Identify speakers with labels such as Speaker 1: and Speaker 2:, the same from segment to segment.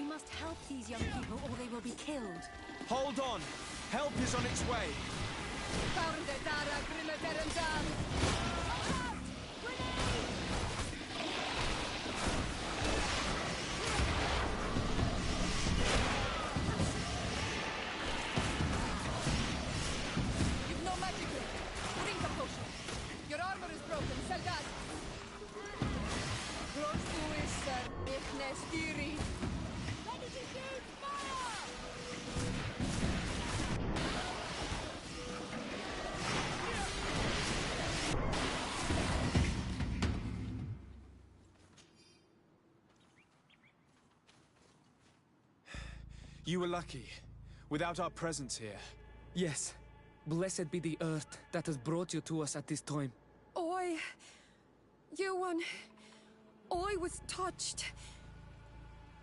Speaker 1: must help these young people or they will be killed.
Speaker 2: Hold on! Help is on its way!
Speaker 3: You've no magic here. Drink a potion. Your armor is broken. Sell that. Ready to shoot! Fire!
Speaker 2: You were lucky. Without our presence here.
Speaker 4: Yes. Blessed be the earth that has brought you to us at this time.
Speaker 3: Ewan, I was touched.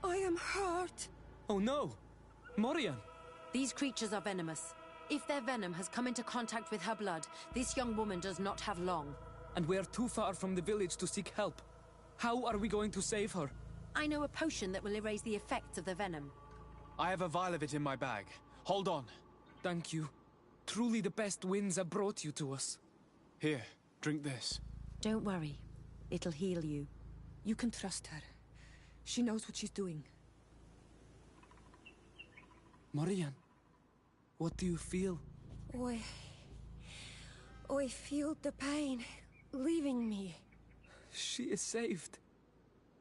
Speaker 3: I am hurt.
Speaker 4: Oh no! Morian!
Speaker 1: These creatures are venomous. If their venom has come into contact with her blood, this young woman does not have long.
Speaker 4: And we're too far from the village to seek help. How are we going to save her?
Speaker 1: I know a potion that will erase the effects of the venom.
Speaker 2: I have a vial of it in my bag. Hold on.
Speaker 4: Thank you. Truly the best winds have brought you to us.
Speaker 2: Here, drink this.
Speaker 1: Don't worry. It'll heal you.
Speaker 3: You can trust her. She knows what she's doing.
Speaker 4: Morian, what do you feel?
Speaker 3: I feel the pain leaving me.
Speaker 4: She is saved.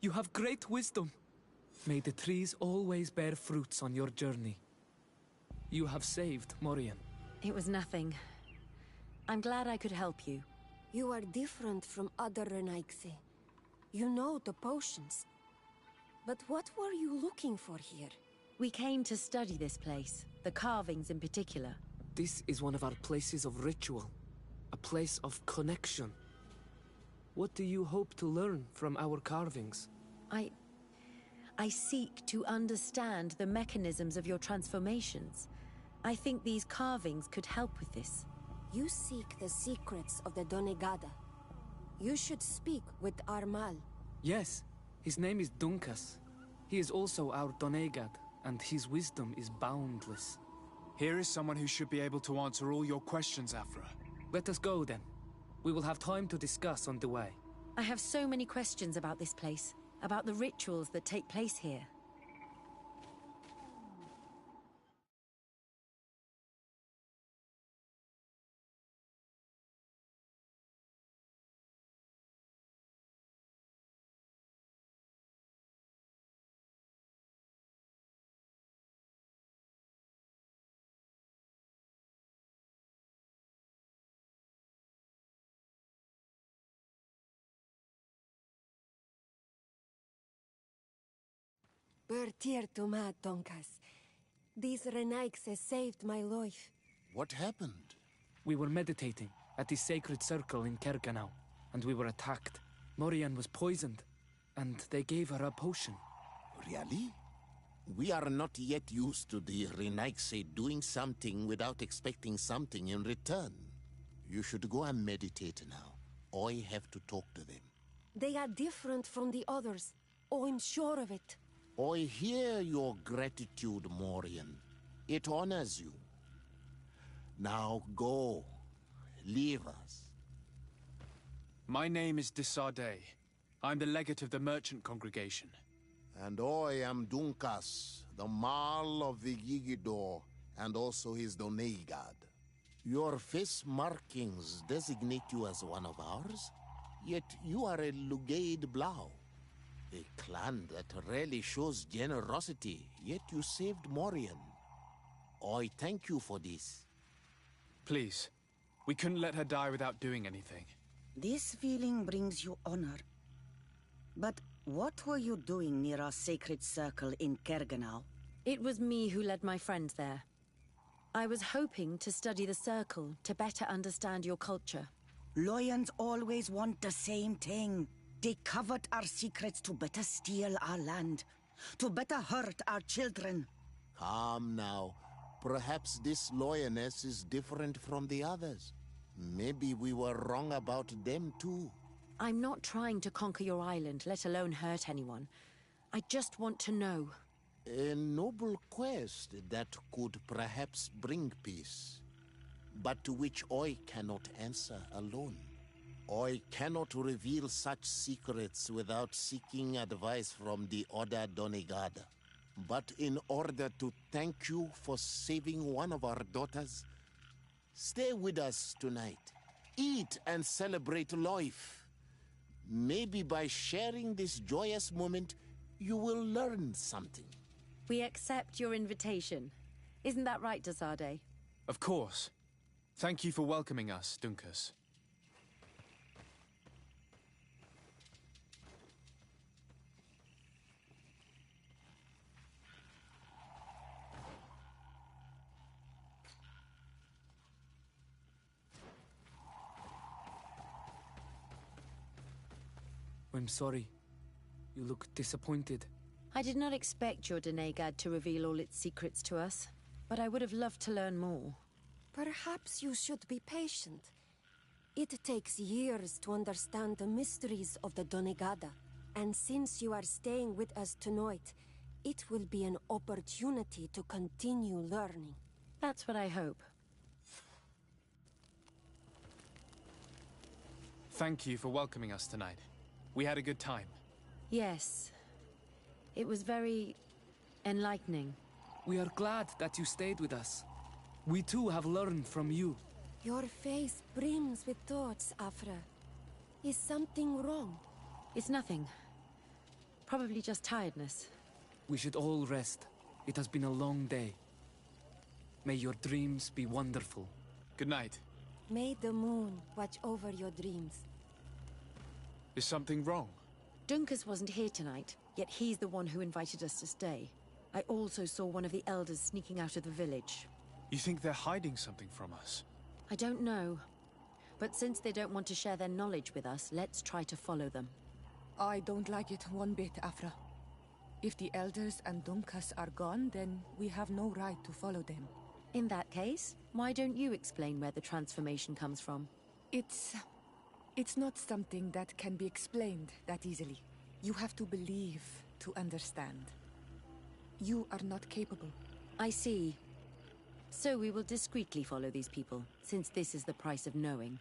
Speaker 4: You have great wisdom. May the trees always bear fruits on your journey. You have saved Morian.
Speaker 1: It was nothing. I'm glad I could help you.
Speaker 3: You are different from other Renaigse. You know the potions. But what were you looking for here?
Speaker 1: We came to study this place, the carvings in particular.
Speaker 4: This is one of our places of ritual. A place of connection. What do you hope to learn from our carvings?
Speaker 1: I seek to understand the mechanisms of your transformations. I think these carvings could help with this.
Speaker 3: You seek the secrets of the Donegada. You should speak with Armal.
Speaker 4: Yes, his name is Dunkas. He is also our Donegad, and his wisdom is boundless.
Speaker 2: Here is someone who should be able to answer all your questions, Afra.
Speaker 4: Let us go then. We will have time to discuss on the way.
Speaker 1: I have so many questions about this place, about the rituals that take place here.
Speaker 3: Bertir to ma, Donkas. These Renaigse saved my life.
Speaker 5: What happened?
Speaker 4: We were meditating at the sacred circle in Kerganau, and we were attacked. Morian was poisoned, and they gave her a potion.
Speaker 5: Really? We are not yet used to the Renaigse doing something without expecting something in return. You should go and meditate now. I have to talk to them.
Speaker 3: They are different from the others. Oh, I'm sure of it.
Speaker 5: I hear your gratitude, Morian. It honors you. Now go. Leave us.
Speaker 2: My name is Desardet. I'm the legate of the merchant congregation.
Speaker 5: And I am Dunkas, the Marl of the Yigidor, and also his Donegad. Your face markings designate you as one of ours, yet you are a Lugaid Blau. A clan that rarely shows generosity, yet you saved Morian. I thank you for this.
Speaker 2: Please, we couldn't let her die without doing anything.
Speaker 6: This feeling brings you honor. But what were you doing near our sacred circle in Kerganau?
Speaker 1: It was me who led my friends there. I was hoping to study the circle to better understand your culture.
Speaker 6: Loyans always want the same thing. They covet our secrets to better steal our land, to better hurt our children.
Speaker 5: Calm now. Perhaps this lioness is different from the others. Maybe we were wrong about them too.
Speaker 1: I'm not trying to conquer your island, let alone hurt anyone. I just want to know.
Speaker 5: A noble quest that could perhaps bring peace, but to which Oi cannot answer alone. Oi cannot reveal such secrets without seeking advice from the Order Donegada. But in order to thank you for saving one of our daughters, stay with us tonight. Eat and celebrate life. Maybe by sharing this joyous moment, you will learn something.
Speaker 1: We accept your invitation. Isn't that right, Desade?
Speaker 2: Of course. Thank you for welcoming us, Dunkas.
Speaker 4: I'm sorry. You look disappointed.
Speaker 1: I did not expect your Donegad to reveal all its secrets to us, but I would have loved to learn more.
Speaker 3: Perhaps you should be patient. It takes years to understand the mysteries of the Donegada, and since you are staying with us tonight, it will be an opportunity to continue learning.
Speaker 1: That's what I hope.
Speaker 2: Thank you for welcoming us tonight. We had a good time.
Speaker 1: Yes. It was very enlightening.
Speaker 4: We are glad that you stayed with us. We too have learned from you.
Speaker 3: Your face brims with thoughts, Afra. Is something wrong?
Speaker 1: It's nothing. Probably just tiredness.
Speaker 4: We should all rest. It has been a long day. May your dreams be wonderful.
Speaker 2: Good night.
Speaker 3: May the moon watch over your dreams.
Speaker 2: Is something wrong?
Speaker 1: Dunkas wasn't here tonight, yet he's the one who invited us to stay. I also saw one of the elders sneaking out of the village.
Speaker 2: You think they're hiding something from us?
Speaker 1: I don't know. But since they don't want to share their knowledge with us, let's try to follow them.
Speaker 7: I don't like it one bit, Afra. If the elders and Dunkas are gone, then we have no right to follow them.
Speaker 1: In that case, why don't you explain where the transformation comes from?
Speaker 7: It's not something that can be explained that easily. You have to believe to understand. You are not capable.
Speaker 1: I see. So we will discreetly follow these people, since this is the price of knowing.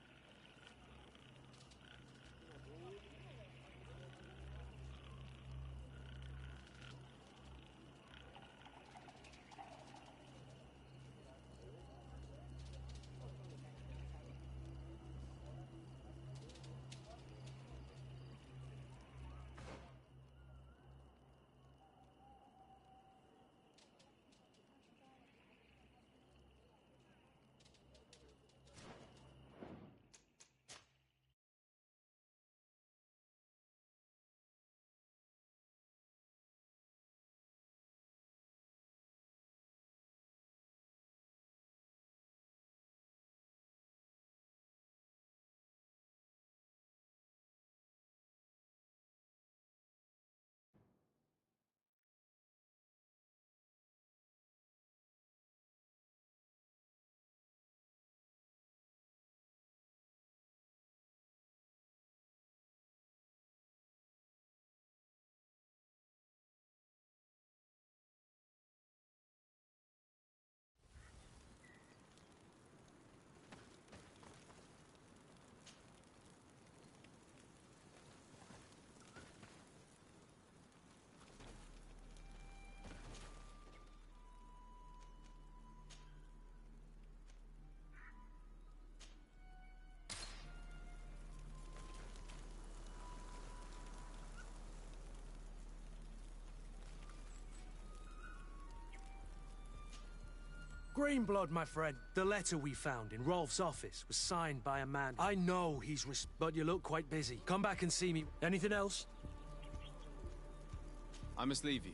Speaker 8: Greenblood, my friend. The letter we found in Rolf's office was signed by a man. I know he's but you look quite busy. Come back and see me. Anything else?
Speaker 2: I must leave you.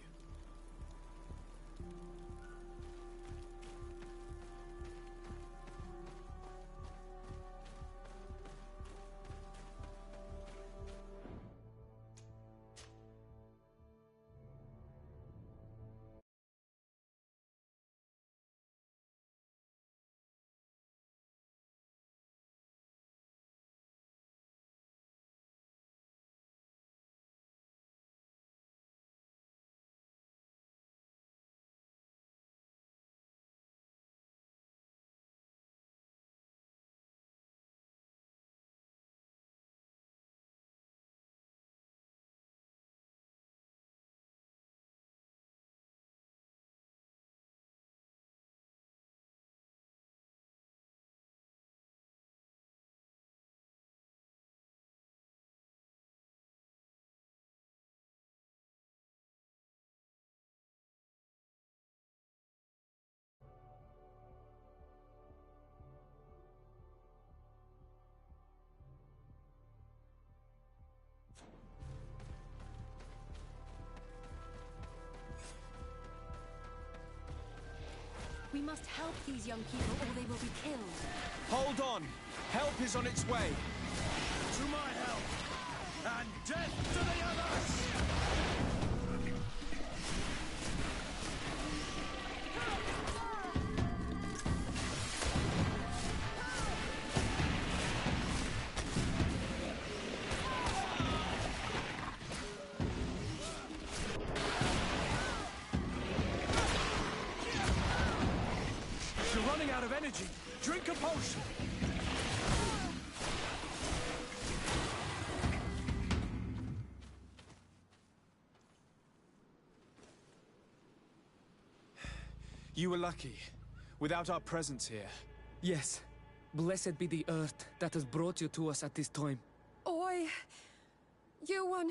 Speaker 1: must help these young people or they will be killed.
Speaker 2: Hold on! Help is on its way!
Speaker 8: To my help! And death to the others! You're running out of energy. Drink a potion.
Speaker 2: You were lucky. Without our presence here.
Speaker 4: Yes. Blessed be the earth that has brought you to us at this time.
Speaker 3: Yuan,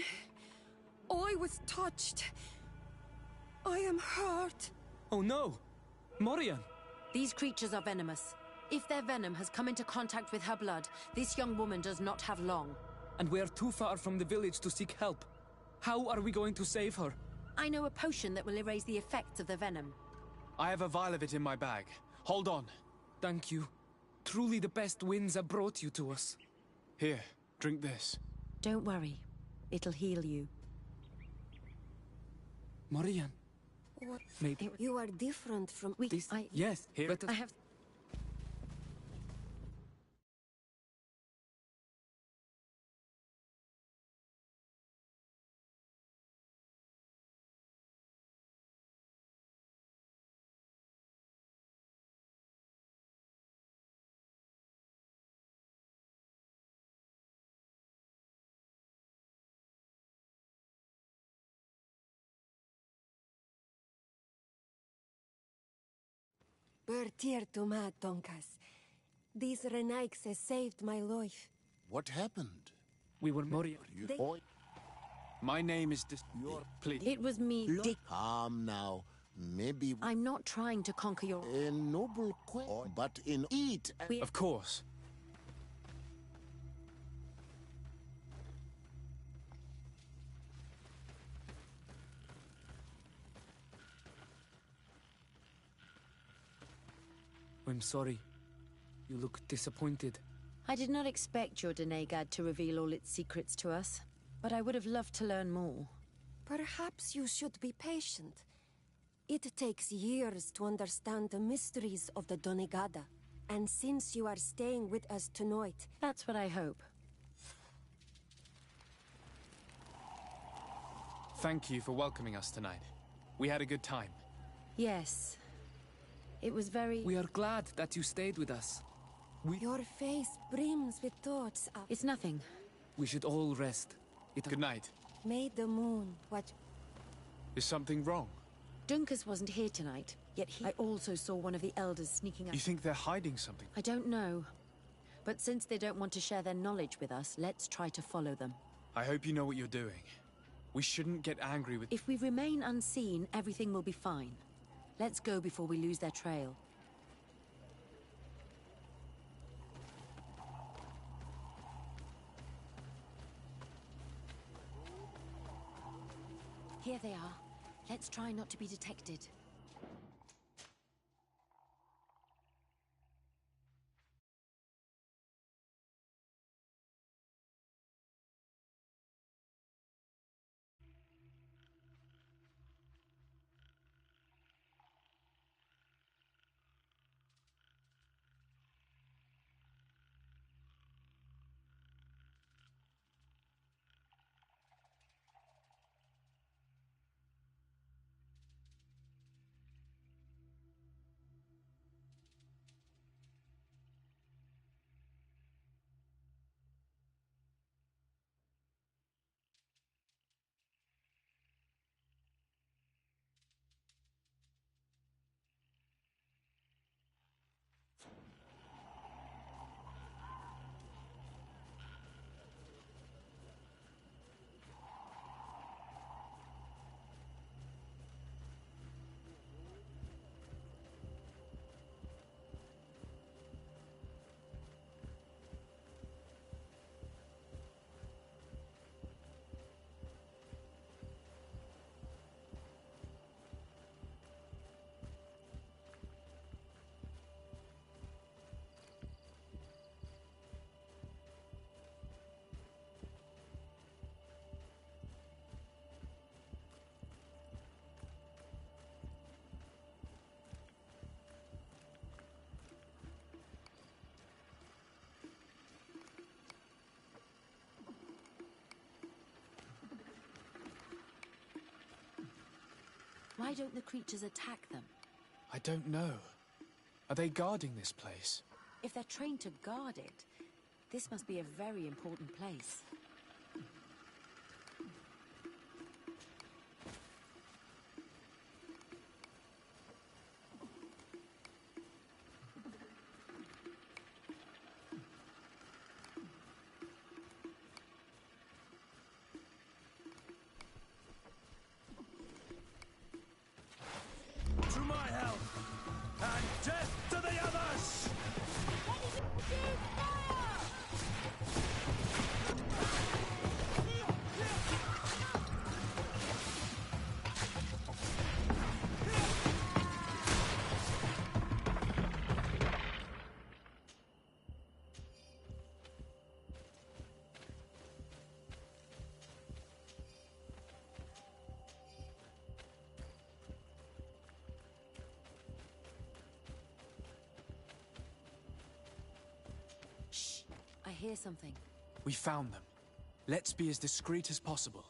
Speaker 3: I was touched. I am hurt.
Speaker 4: Oh no! Morian!
Speaker 1: These creatures are venomous. If their venom has come into contact with her blood, this young woman does not have long.
Speaker 4: And we are too far from the village to seek help. How are we going to save her?
Speaker 1: I know a potion that will erase the effects of the venom.
Speaker 2: I have a vial of it in my bag. Hold on.
Speaker 4: Thank you. Truly the best winds have brought you to us.
Speaker 2: Here, drink this.
Speaker 1: Don't worry. It'll heal you.
Speaker 4: Morian.
Speaker 3: What?
Speaker 4: Maybe.
Speaker 3: You are different from...
Speaker 4: Yes,
Speaker 2: Here.
Speaker 4: let us...
Speaker 1: I have...
Speaker 3: Bertir to ma Tonkas. These Renaix has saved my life.
Speaker 5: What happened?
Speaker 4: We were Morian.
Speaker 5: Boy,
Speaker 2: My name is Please.
Speaker 1: It was me, Dick.
Speaker 5: calm now. Maybe
Speaker 1: I'm not trying to conquer your...
Speaker 5: a noble quest, but in eat.
Speaker 1: We...
Speaker 2: Of course.
Speaker 4: I'm sorry. You look disappointed.
Speaker 1: I did not expect your Denegad to reveal all its secrets to us, but I would have loved to learn more.
Speaker 3: Perhaps you should be patient. It takes years to understand the mysteries of the Donegada. And since you are staying with us tonight...
Speaker 1: That's what I hope.
Speaker 2: Thank you for welcoming us tonight. We had a good time.
Speaker 1: Yes. It was very...
Speaker 4: We are glad that you stayed with us.
Speaker 3: Your face brims with thoughts of...
Speaker 1: It's nothing.
Speaker 4: We should all rest.
Speaker 2: Good night.
Speaker 3: May the moon watch...
Speaker 2: Is something wrong?
Speaker 1: Dunkus wasn't here tonight, yet I also saw one of the elders sneaking out.
Speaker 2: You think they're hiding something?
Speaker 1: I don't know. But since they don't want to share their knowledge with us, let's try to follow them.
Speaker 2: I hope you know what you're doing. We shouldn't get angry with...
Speaker 1: If we remain unseen, everything will be fine. Let's go before we lose their trail. Here they are. Let's try not to be detected. Why don't the creatures attack them?
Speaker 2: I don't know. Are they guarding this place?
Speaker 1: If they're trained to guard it, this must be a very important place.
Speaker 8: To my help! And death to the others!
Speaker 1: Shh! I hear something.
Speaker 2: We found them. Let's be as discreet as possible.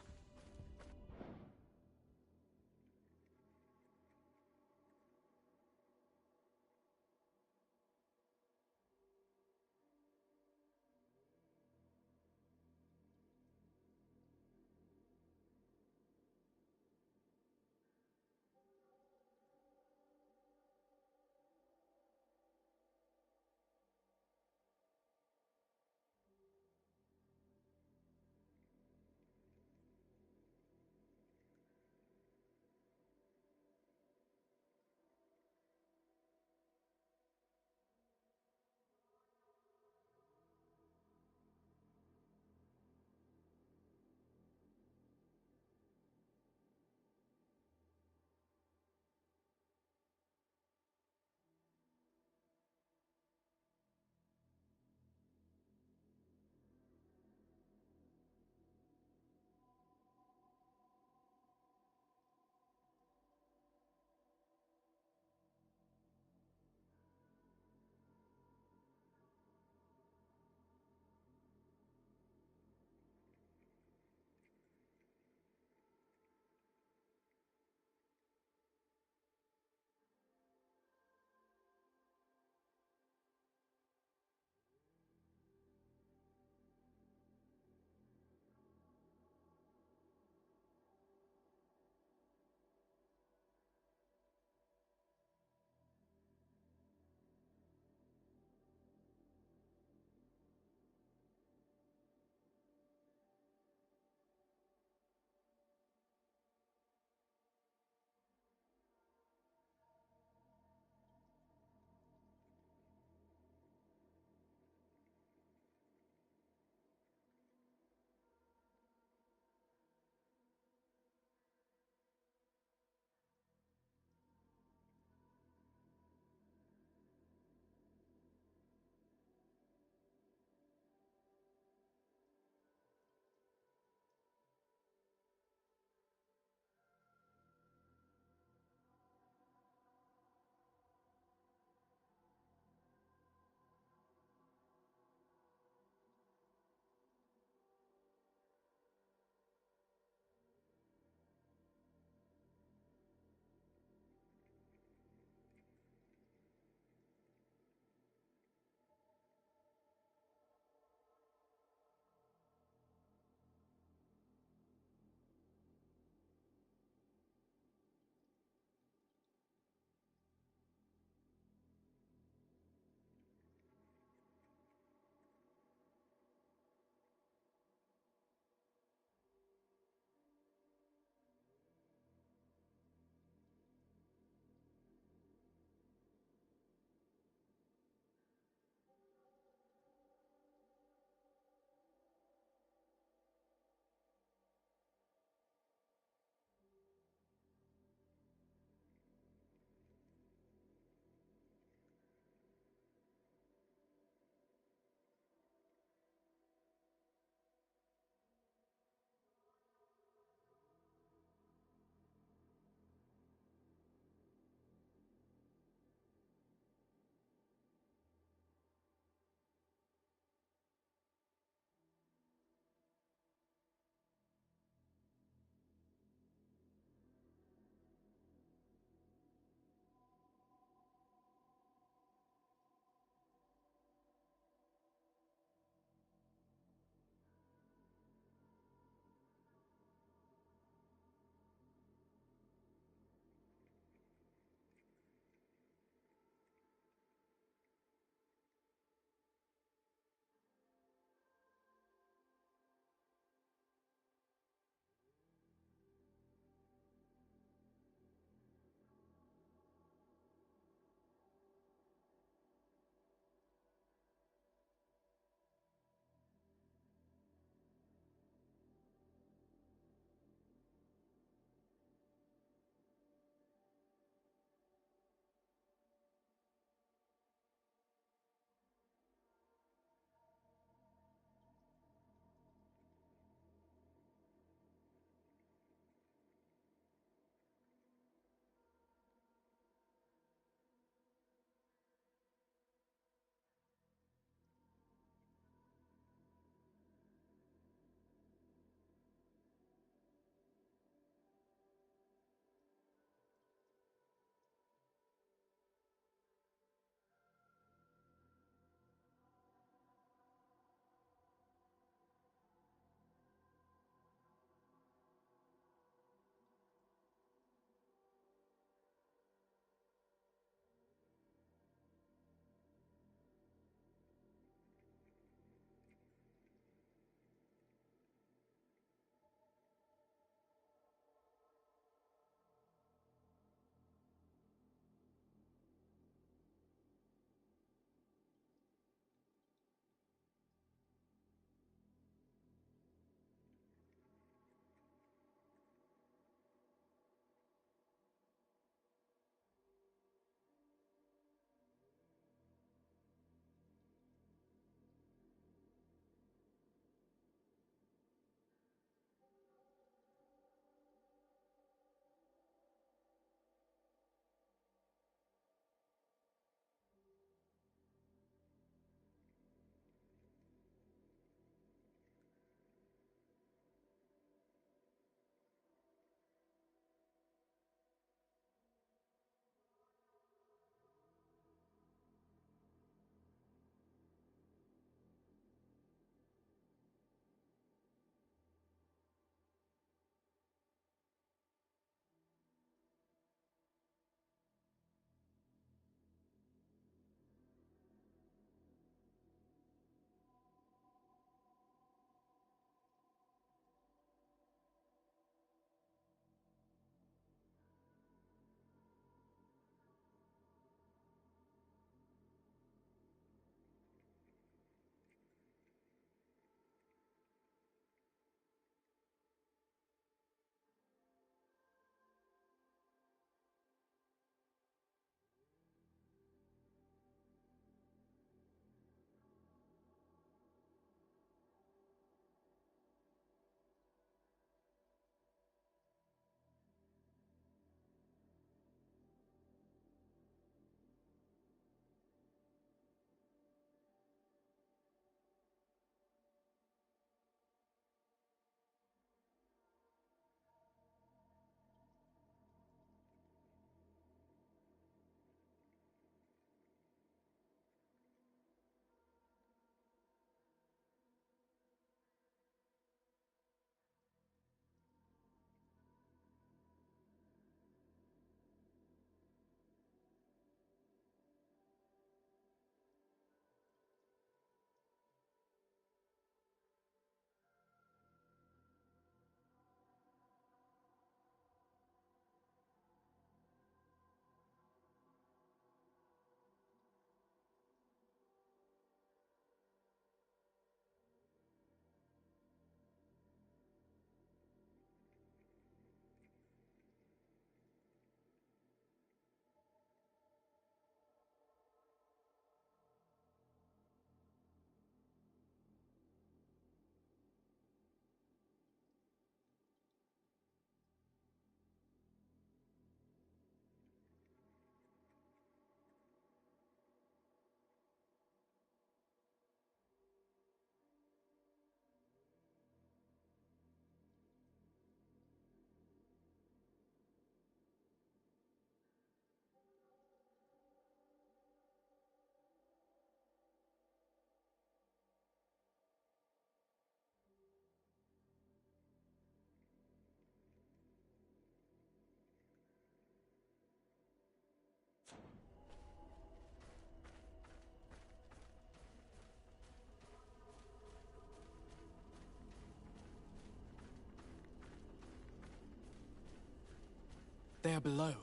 Speaker 2: are below.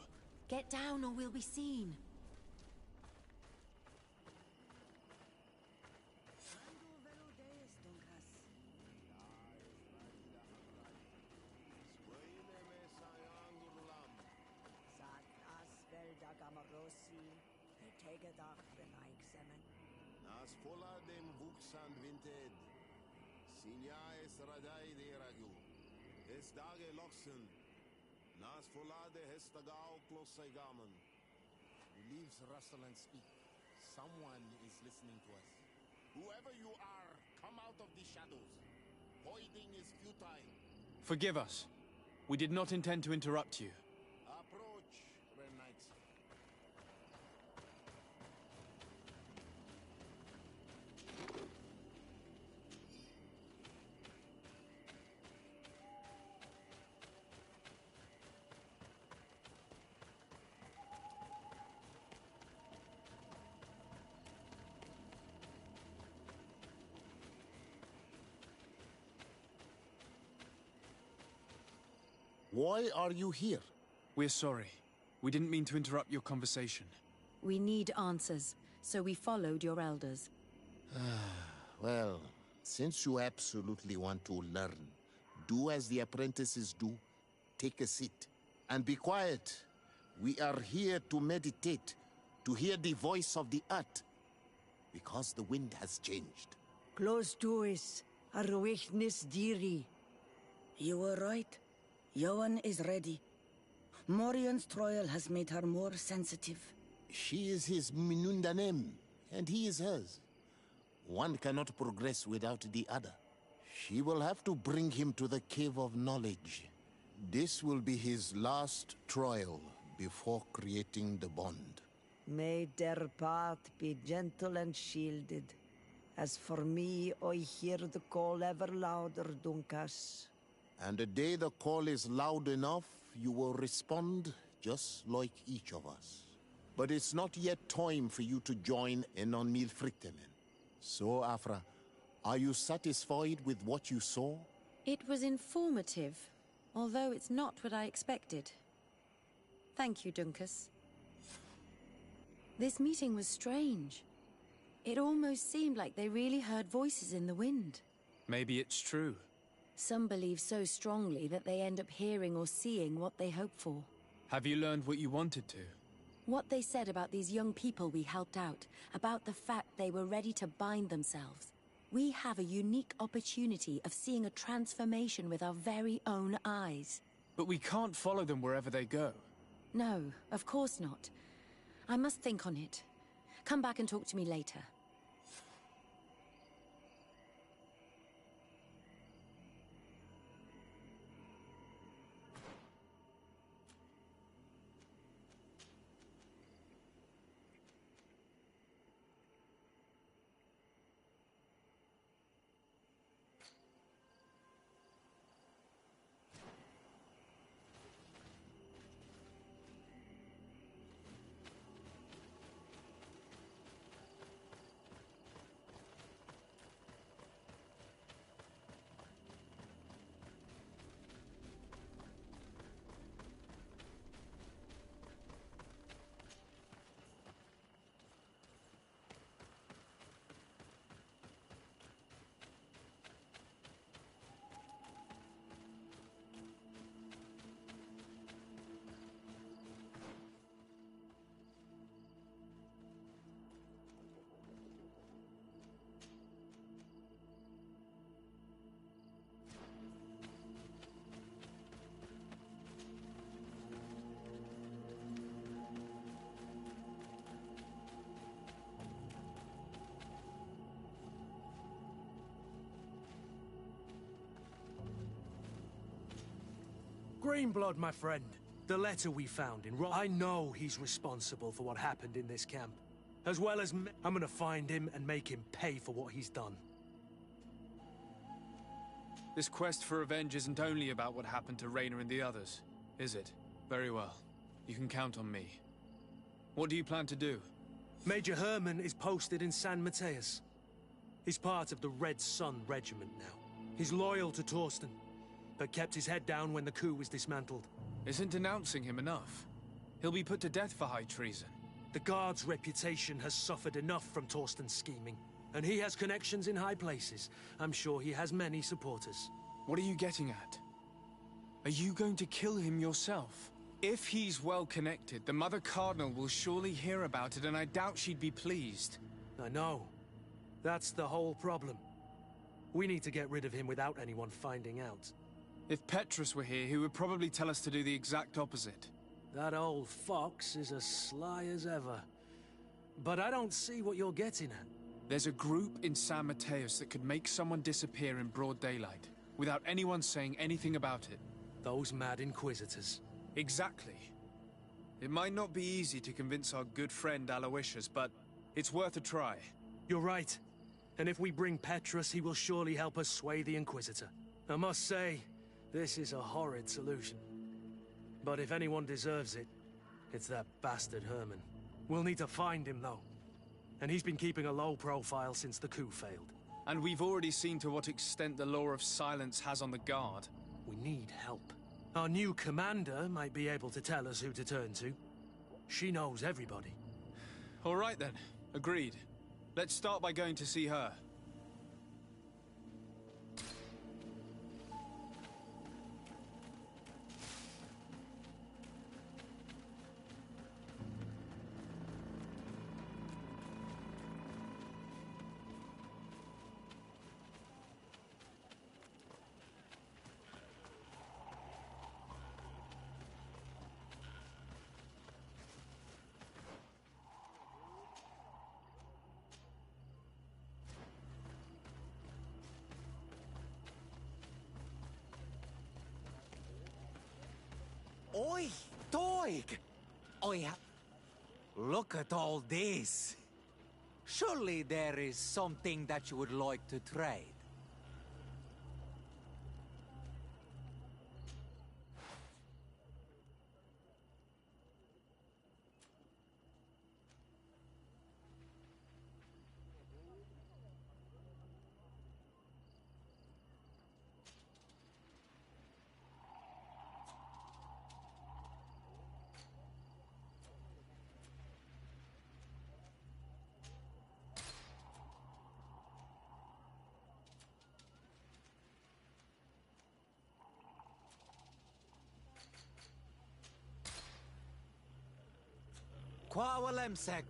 Speaker 1: Get down or we'll be seen.
Speaker 5: Nas fola dem vuxan vinted. Silja es radai de ragu. Es dage loxen. Nas fola de hestagao klosai gamen. The leaves rustle and speak. Someone is listening to us. Whoever you are, come out of the shadows. Voiding is futile.
Speaker 2: Forgive us. We did not intend to interrupt you.
Speaker 5: Approach, Red Knights. Why are you here?
Speaker 2: We're sorry. We didn't mean to interrupt your conversation.
Speaker 1: We need answers, so we followed your elders.
Speaker 5: Well, since you absolutely want to learn, do as the apprentices do. Take a seat. And be quiet. We are here to meditate, to hear the voice of the earth. Because the wind has changed.
Speaker 6: Close to us, Arwechnis Diri. You were right. Johan is ready. Morian's trial has made her more sensitive.
Speaker 5: She is his Minundanem, and he is hers. One cannot progress without the other. She will have to bring him to the Cave of Knowledge. This will be his last trial before creating the bond.
Speaker 9: May their path be gentle and shielded. As for me, I hear the call ever louder, Dunkas.
Speaker 5: And the day the call is loud enough, you will respond just like each of us. But it's not yet time for you to join in on Milfrictemen. So, Afra, are you satisfied with what you saw?
Speaker 1: It was informative, although it's not what I expected. Thank you, Dunkas. This meeting was strange. It almost seemed like they really heard voices in the wind.
Speaker 2: Maybe it's true.
Speaker 1: Some believe so strongly that they end up hearing or seeing what they hope for.
Speaker 2: Have you learned what you wanted to?
Speaker 1: What they said about these young people we helped out, about the fact they were ready to bind themselves. We have a unique opportunity of seeing a transformation with our very own eyes.
Speaker 2: But we can't follow them wherever they go.
Speaker 1: No, of course not. I must think on it. Come back and talk to me later.
Speaker 8: Greenblood, my friend. The letter we found in I know he's responsible for what happened in this camp. As well as I'm gonna find him and make him pay for what he's done.
Speaker 2: This quest for revenge isn't only about what happened to Raynor and the others, is it? Very well. You can count on me. What do you plan to do?
Speaker 8: Major Herman is posted in San Mateus. He's part of the Red Sun Regiment now. He's loyal to Torsten, but kept his head down when the coup was dismantled.
Speaker 2: Isn't denouncing him enough? He'll be put to death for high treason.
Speaker 8: The Guard's reputation has suffered enough from Torsten's scheming, and he has connections in high places. I'm sure he has many supporters.
Speaker 2: What are you getting at? Are you going to kill him yourself? If he's well connected, the Mother Cardinal will surely hear about it, and I doubt she'd be pleased.
Speaker 8: I know. That's the whole problem. We need to get rid of him without anyone finding out.
Speaker 2: If Petrus were here, he would probably tell us to do the exact opposite.
Speaker 8: That old fox is as sly as ever. But I don't see what you're getting at.
Speaker 2: There's a group in San Mateus that could make someone disappear in broad daylight, without anyone saying anything about it.
Speaker 8: Those mad Inquisitors.
Speaker 2: Exactly. It might not be easy to convince our good friend Aloysius, but it's worth a try.
Speaker 8: You're right. And if we bring Petrus, he will surely help us sway the Inquisitor. I must say, this is a horrid solution. But if anyone deserves it, it's that bastard Herman. We'll need to find him, though. And he's been keeping a low profile since the coup failed.
Speaker 2: And we've already seen to what extent the law of silence has on the Guard.
Speaker 8: We need help. Our new commander might be able to tell us who to turn to. She knows everybody.
Speaker 2: All right then. Agreed. Let's start by going to see her.
Speaker 10: Oi, Toig! Look at all this. Surely there is something that you would like to trade. Qua walemsek.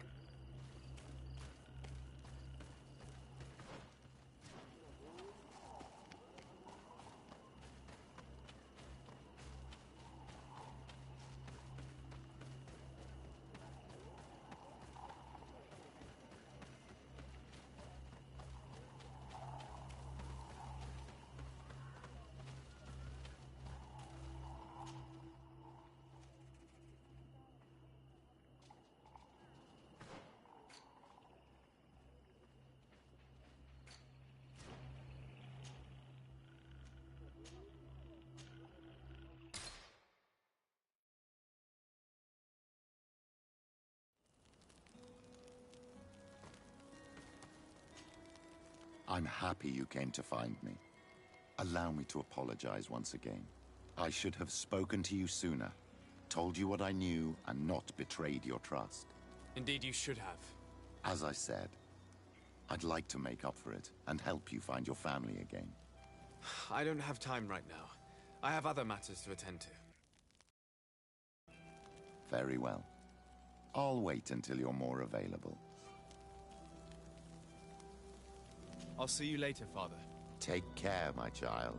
Speaker 11: I'm happy you came to find me. Allow me to apologize once again. I should have spoken to you sooner, told you what I knew, and not betrayed your trust.
Speaker 2: Indeed, you should have.
Speaker 11: As I said, I'd like to make up for it and help you find your family again.
Speaker 2: I don't have time right now. I have other matters to attend to.
Speaker 11: Very well. I'll wait until you're more available.
Speaker 2: I'll see you later, Father.
Speaker 11: Take care, my child.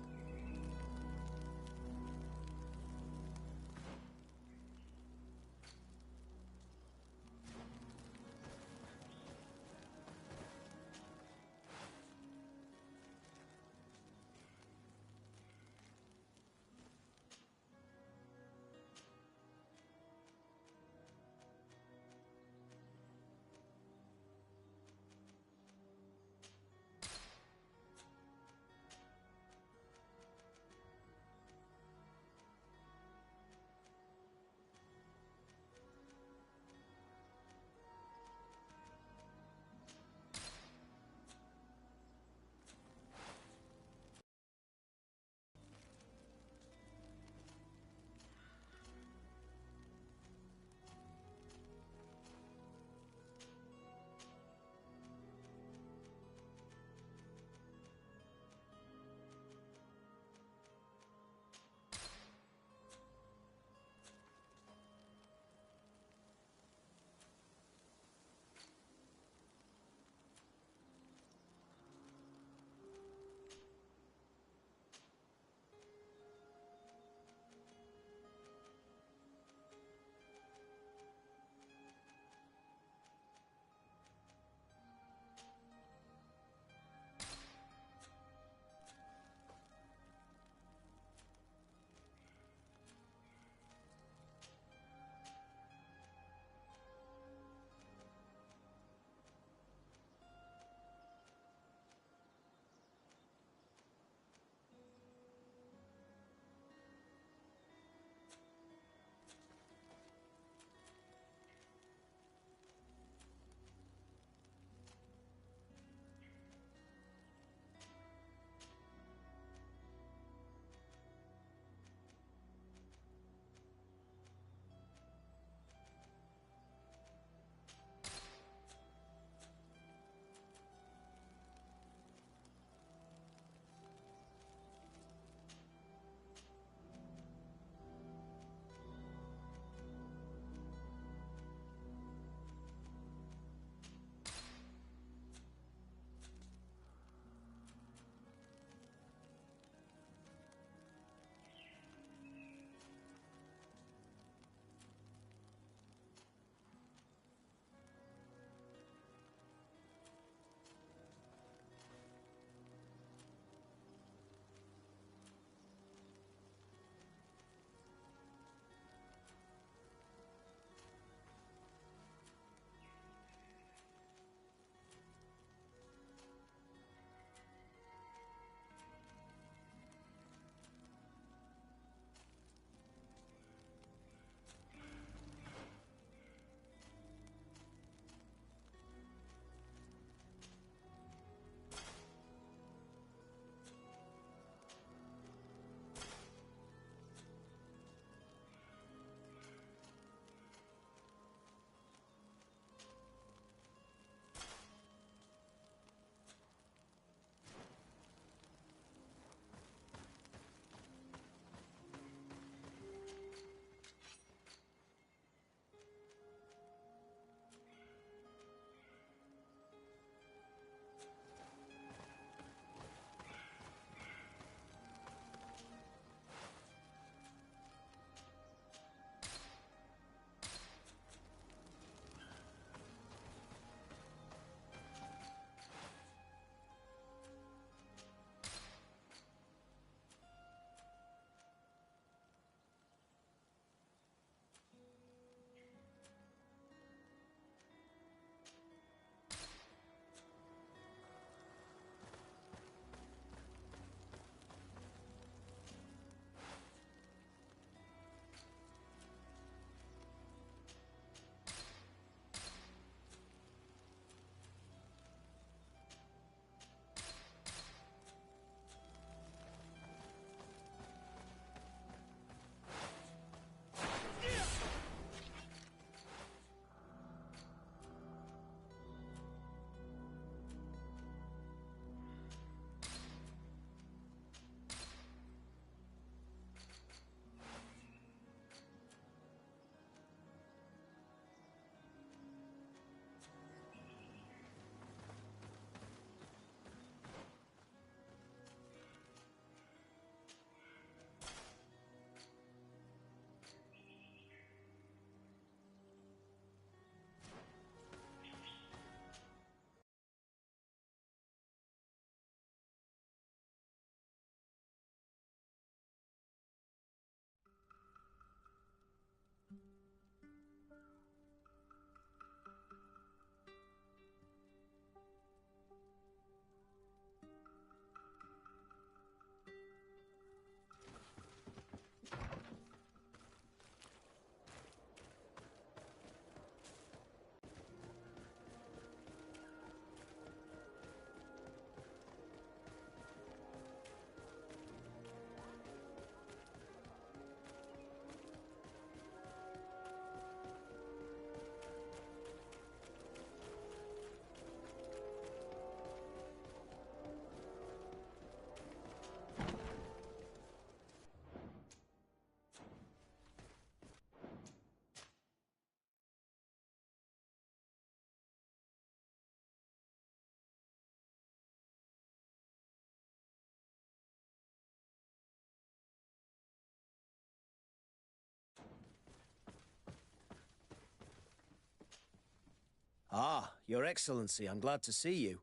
Speaker 12: Ah, Your Excellency, I'm glad to see you.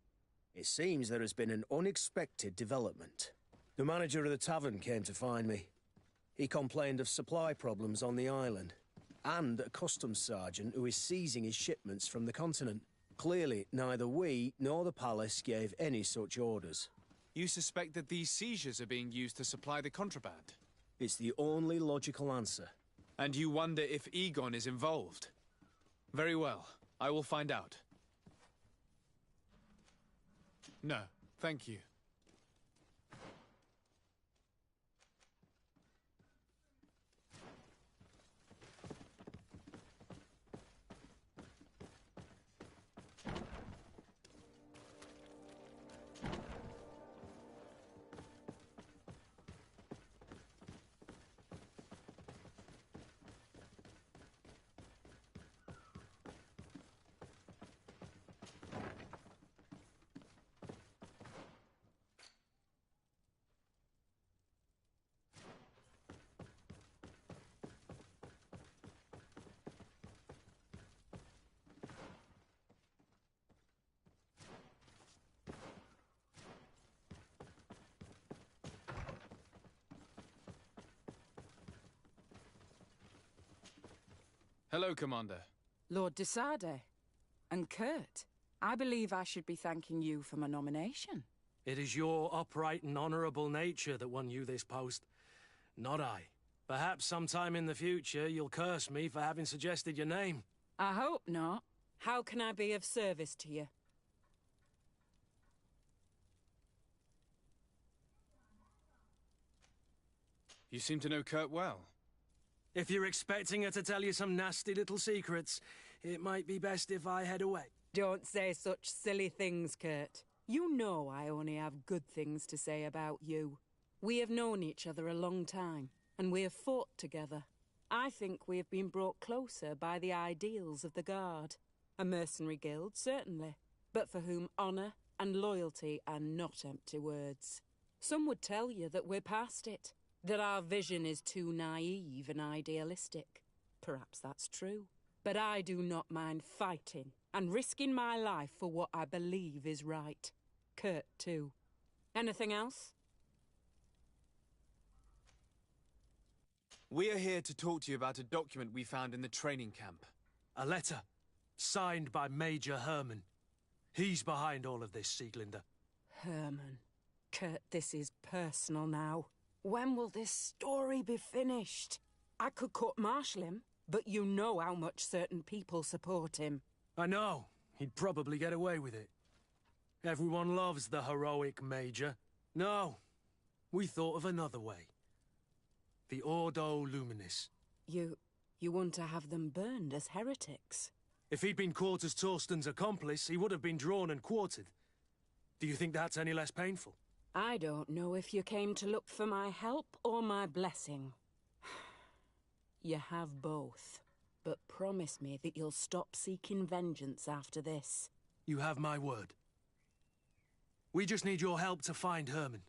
Speaker 12: It seems there has been an unexpected development. The manager of the tavern came to find me. He complained of supply problems on the island, and a customs sergeant who is seizing his shipments from the continent. Clearly, neither we nor the palace gave any such orders.
Speaker 2: You suspect that these seizures are being used to supply the contraband?
Speaker 12: It's the only logical answer.
Speaker 2: And you wonder if Egon is involved? Very well. I will find out. No, thank you. Hello, Commander.
Speaker 13: Lord de Sade. And Kurt, I believe I should be thanking you for my nomination.
Speaker 8: It is your upright and honorable nature that won you this post, not I. Perhaps sometime in the future you'll curse me for having suggested your name.
Speaker 13: I hope not. How can I be of service to you?
Speaker 2: You seem to know Kurt well.
Speaker 8: If you're expecting her to tell you some nasty little secrets, it might be best if I head away.
Speaker 13: Don't say such silly things, Kurt. You know I only have good things to say about you. We have known each other a long time, and we have fought together. I think we have been brought closer by the ideals of the Guard. A mercenary guild, certainly, but for whom honor and loyalty are not empty words. Some would tell you that we're past it, that our vision is too naive and idealistic. Perhaps that's true. But I do not mind fighting and risking my life for what I believe is right. Kurt, too. Anything else?
Speaker 2: We are here to talk to you about a document we found in the training camp.
Speaker 8: A letter, signed by Major Herman. He's behind all of this, Sieglinder.
Speaker 13: Herman. Kurt, this is personal now. When will this story be finished? I could court-martial him, but you know how much certain people support him.
Speaker 8: I know. He'd probably get away with it. Everyone loves the heroic Major. No, we thought of another way. The Ordo Luminis.
Speaker 13: You want to have them burned as heretics?
Speaker 8: If he'd been caught as Torsten's accomplice, he would have been drawn and quartered. Do you think that's any less painful?
Speaker 13: I don't know if you came to look for my help or my blessing. You have both. But promise me that you'll stop seeking vengeance after this.
Speaker 8: You have my word. We just need your help to find Herman.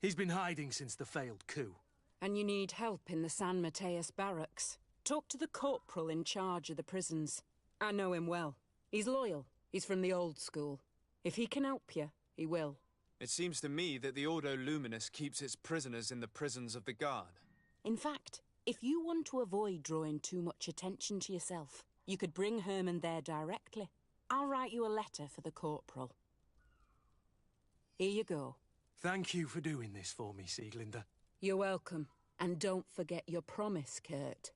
Speaker 8: He's been hiding since the failed coup.
Speaker 13: And you need help in the San Mateus barracks. Talk to the corporal in charge of the prisons. I know him well. He's loyal. He's from the old school. If he can help you, he will.
Speaker 2: It seems to me that the Ordo Luminis keeps its prisoners in the prisons of the Guard.
Speaker 13: In fact, if you want to avoid drawing too much attention to yourself, you could bring Herman there directly. I'll write you a letter for the corporal. Here you go.
Speaker 8: Thank you for doing this for me, Sieglinder.
Speaker 13: You're welcome. And don't forget your promise, Kurt.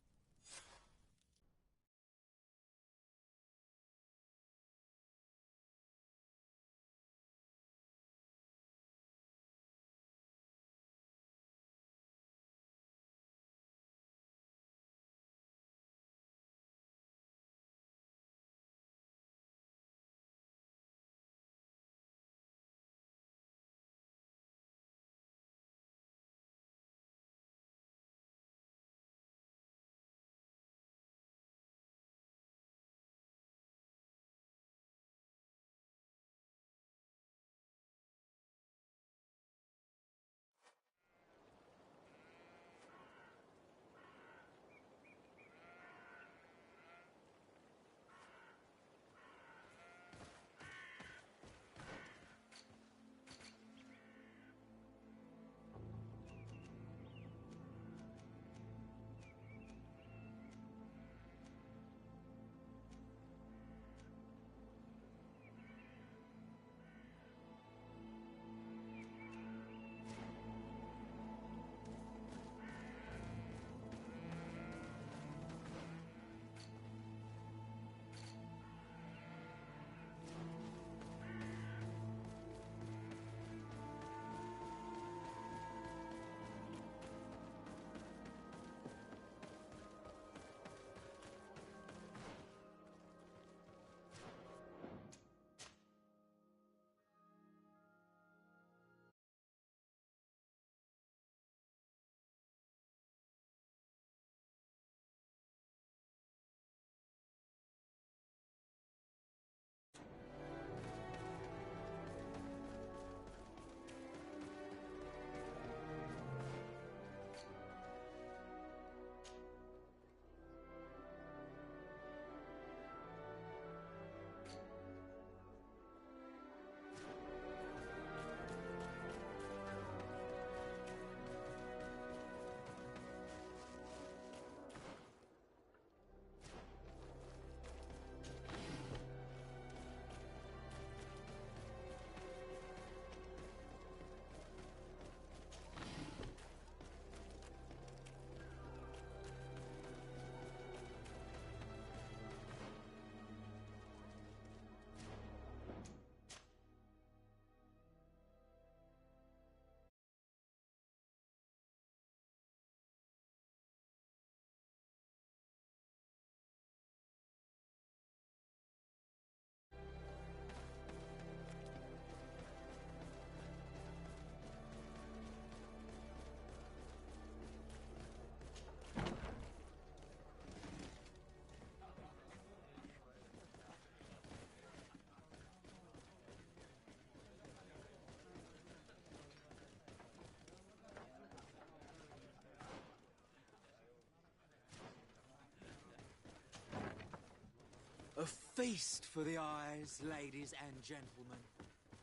Speaker 10: feast for the eyes, ladies and gentlemen.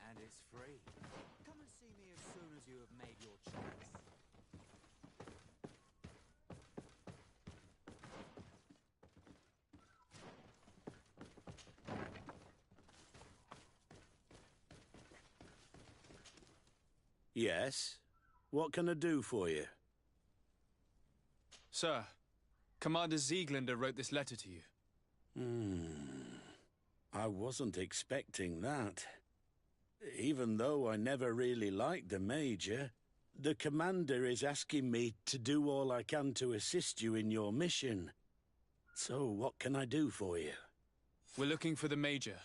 Speaker 10: And it's free. Come and see me as soon as you have made your choice.
Speaker 14: Yes? What can I do for you?
Speaker 2: Sir, Commander Zieglander wrote this letter to you.
Speaker 14: I wasn't expecting that. Even though I never really liked the Major, the Commander is asking me to do all I can to assist you in your mission. So what can I do for you?
Speaker 2: We're looking for the Major.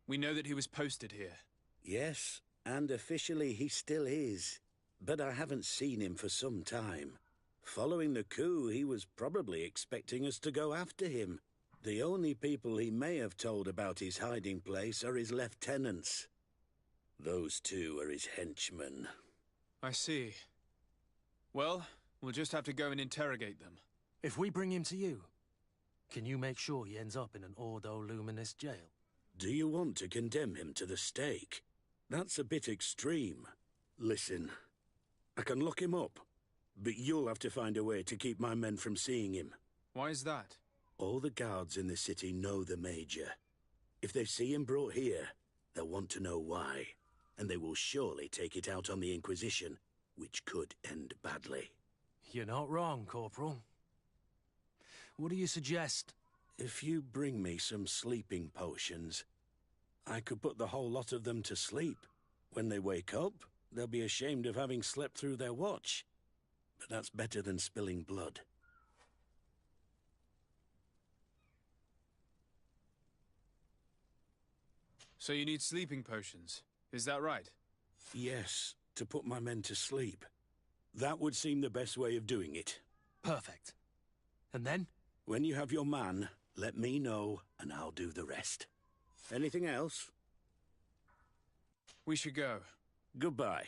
Speaker 2: We know that he was posted here.
Speaker 14: Yes, and officially he still is. But I haven't seen him for some time. Following the coup, he was probably expecting us to go after him. The only people he may have told about his hiding place are his lieutenants. Those two are his henchmen.
Speaker 2: I see. Well, we'll just have to go and interrogate them.
Speaker 8: If we bring him to you, can you make sure he ends up in an Ordo Luminis jail?
Speaker 14: Do you want to condemn him to the stake? That's a bit extreme. Listen, I can lock him up, but you'll have to find a way to keep my men from seeing him.
Speaker 2: Why is that?
Speaker 14: All the guards in the city know the Major. If they see him brought here, they'll want to know why, and they will surely take it out on the Inquisition, which could end badly.
Speaker 8: You're not wrong, Corporal. What do you suggest?
Speaker 14: If you bring me some sleeping potions, I could put the whole lot of them to sleep. When they wake up, they'll be ashamed of having slept through their watch. But that's better than spilling blood.
Speaker 2: So you need sleeping potions, is that right?
Speaker 14: Yes, to put my men to sleep. That would seem the best way of doing it.
Speaker 8: Perfect. And then?
Speaker 14: When you have your man, let me know, and I'll do the rest. Anything else?
Speaker 2: We should go.
Speaker 14: Goodbye.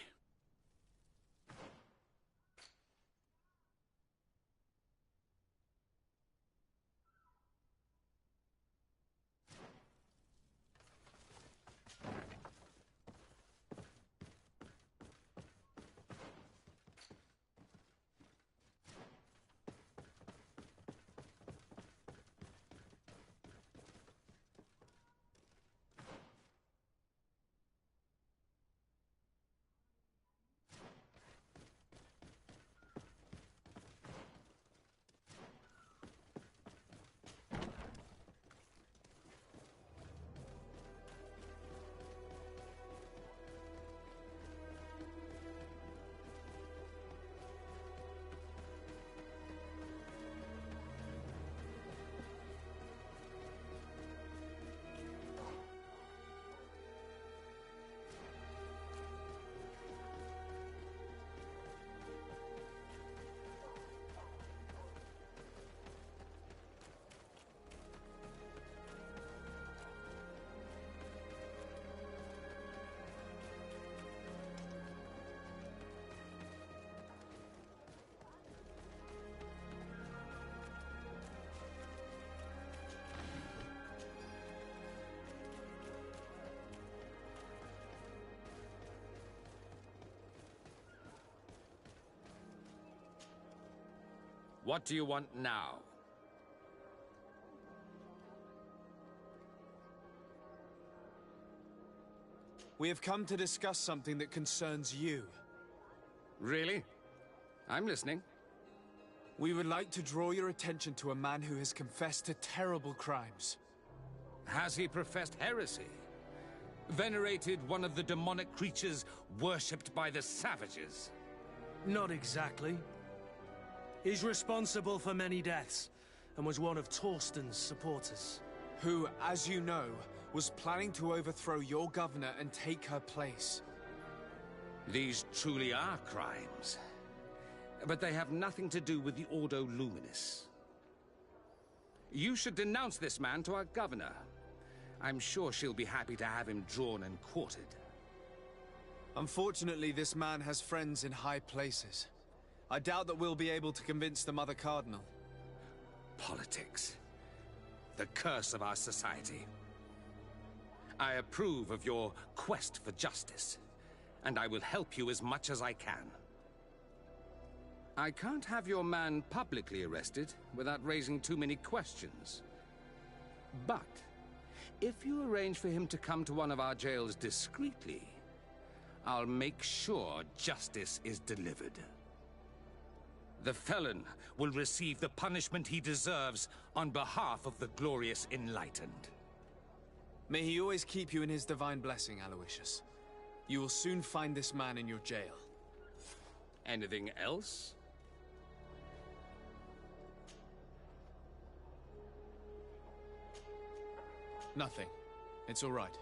Speaker 15: What do you want now?
Speaker 2: We have come to discuss something that concerns you.
Speaker 15: Really? I'm listening.
Speaker 2: We would like to draw your attention to a man who has confessed to terrible crimes.
Speaker 15: Has he professed heresy? Venerated one of the demonic creatures worshipped by the savages?
Speaker 8: Not exactly. He's responsible for many deaths, and was one of Torsten's supporters.
Speaker 2: Who, as you know, was planning to overthrow your governor and take her place.
Speaker 15: These truly are crimes. But they have nothing to do with the Ordo Luminis. You should denounce this man to our governor. I'm sure she'll be happy to have him drawn and quartered.
Speaker 2: Unfortunately, this man has friends in high places. I doubt that we'll be able to convince the Mother Cardinal.
Speaker 15: Politics. The curse of our society. I approve of your quest for justice, and I will help you as much as I can. I can't have your man publicly arrested without raising too many questions. But if you arrange for him to come to one of our jails discreetly, I'll make sure justice is delivered. The felon will receive the punishment he deserves on behalf of the glorious Enlightened.
Speaker 2: May he always keep you in his divine blessing, Aloysius. You will soon find this man in your jail.
Speaker 15: Anything else?
Speaker 2: Nothing. It's all right.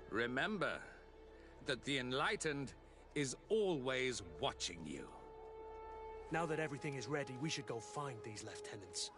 Speaker 15: Remember that the Enlightened is always watching you.
Speaker 8: Now that everything is ready, we should go find these lieutenants.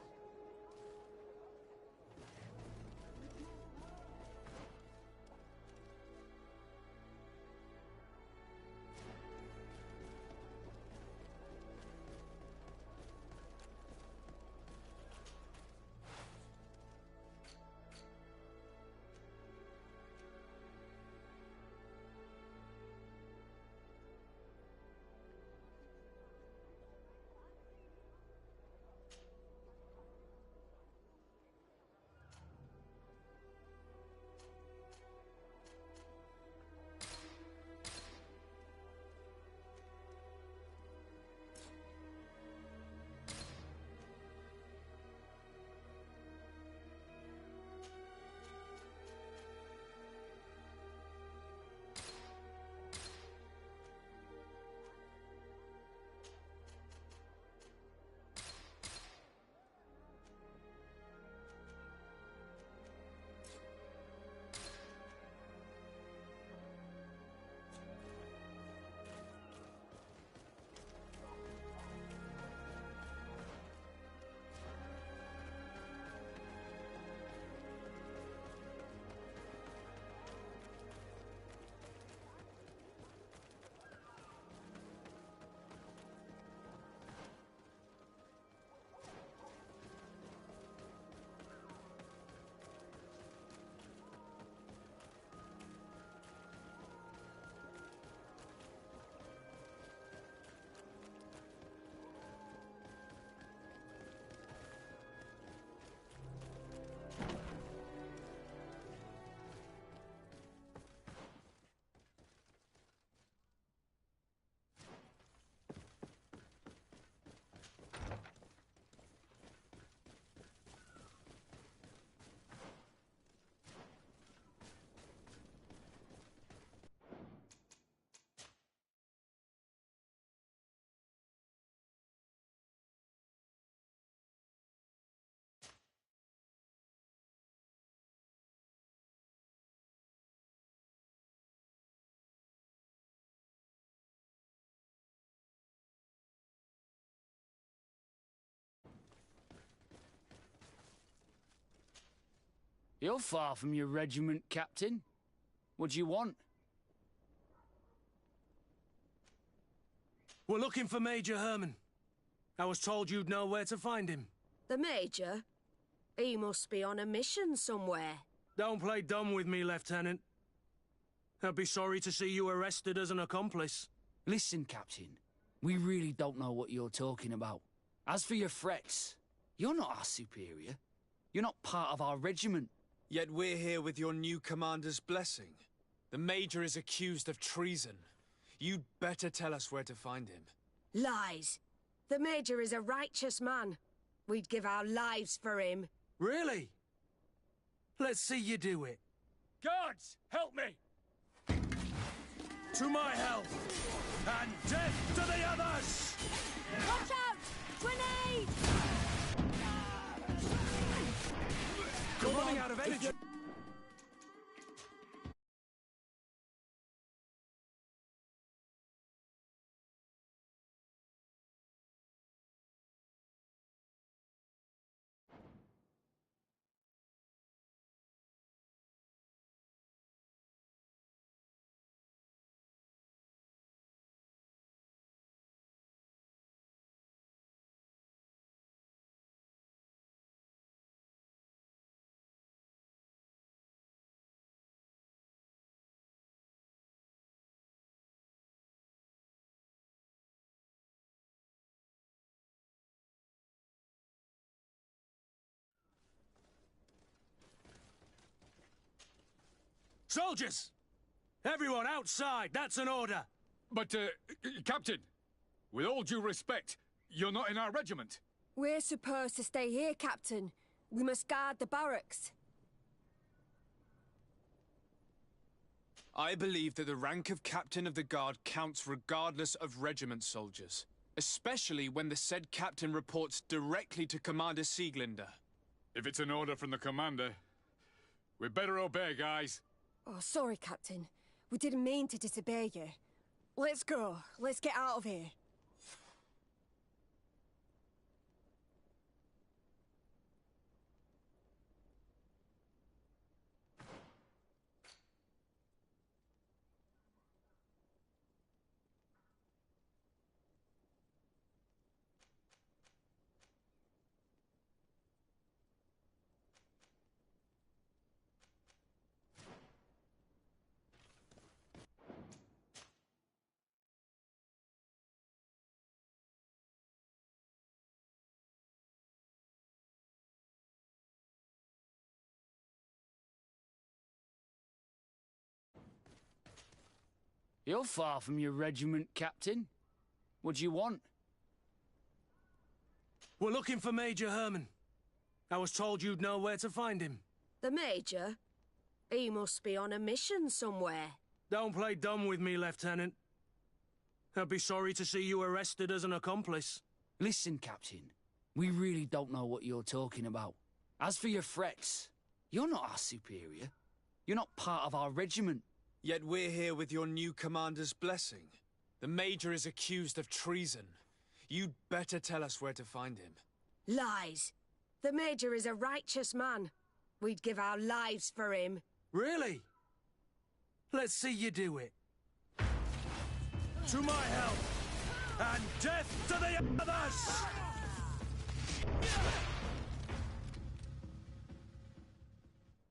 Speaker 16: You're far from your regiment, Captain. What do you want?
Speaker 8: We're looking for Major Herman. I was told you'd know where to find him.
Speaker 3: The Major? He must be on a mission somewhere.
Speaker 8: Don't play dumb with me, Lieutenant. I'd be sorry to see you arrested as an accomplice.
Speaker 16: Listen, Captain. We really don't know what you're talking about. As for your threats, you're not our superior. You're not part of our regiment.
Speaker 2: Yet we're here with your new commander's blessing. The Major is accused of treason. You'd better tell us where to find him.
Speaker 3: Lies. The Major is a righteous man. We'd give our lives for him.
Speaker 8: Really? Let's see you do it.
Speaker 16: Guards, help me!
Speaker 8: To my help! And death to the others!
Speaker 3: Watch out! Grenade!
Speaker 2: You're running out of energy.
Speaker 8: Soldiers! Everyone outside, that's an order!
Speaker 17: But, Captain, with all due respect, you're not in our regiment.
Speaker 3: We're supposed to stay here, Captain. We must guard the barracks.
Speaker 2: I believe that the rank of Captain of the Guard counts regardless of regiment soldiers, especially when the said captain reports directly to Commander Sieglinder.
Speaker 17: If it's an order from the commander, we better obey, guys.
Speaker 3: Oh, sorry, Captain. We didn't mean to disobey you. Let's go. Let's get out of here.
Speaker 16: You're far from your regiment, Captain. What do you want?
Speaker 8: We're looking for Major Herman. I was told you'd know where to find him.
Speaker 3: The Major? He must be on a mission somewhere.
Speaker 8: Don't play dumb with me, Lieutenant. I'd be sorry to see you arrested as an accomplice.
Speaker 16: Listen, Captain. We really don't know what you're talking about. As for your threats, you're not our superior. You're not part of our regiment.
Speaker 2: Yet we're here with your new commander's blessing. The Major is accused of treason. You'd better tell us where to find him.
Speaker 3: Lies. The Major is a righteous man. We'd give our lives for him.
Speaker 8: Really? Let's see you do it. To my help, and death to the others!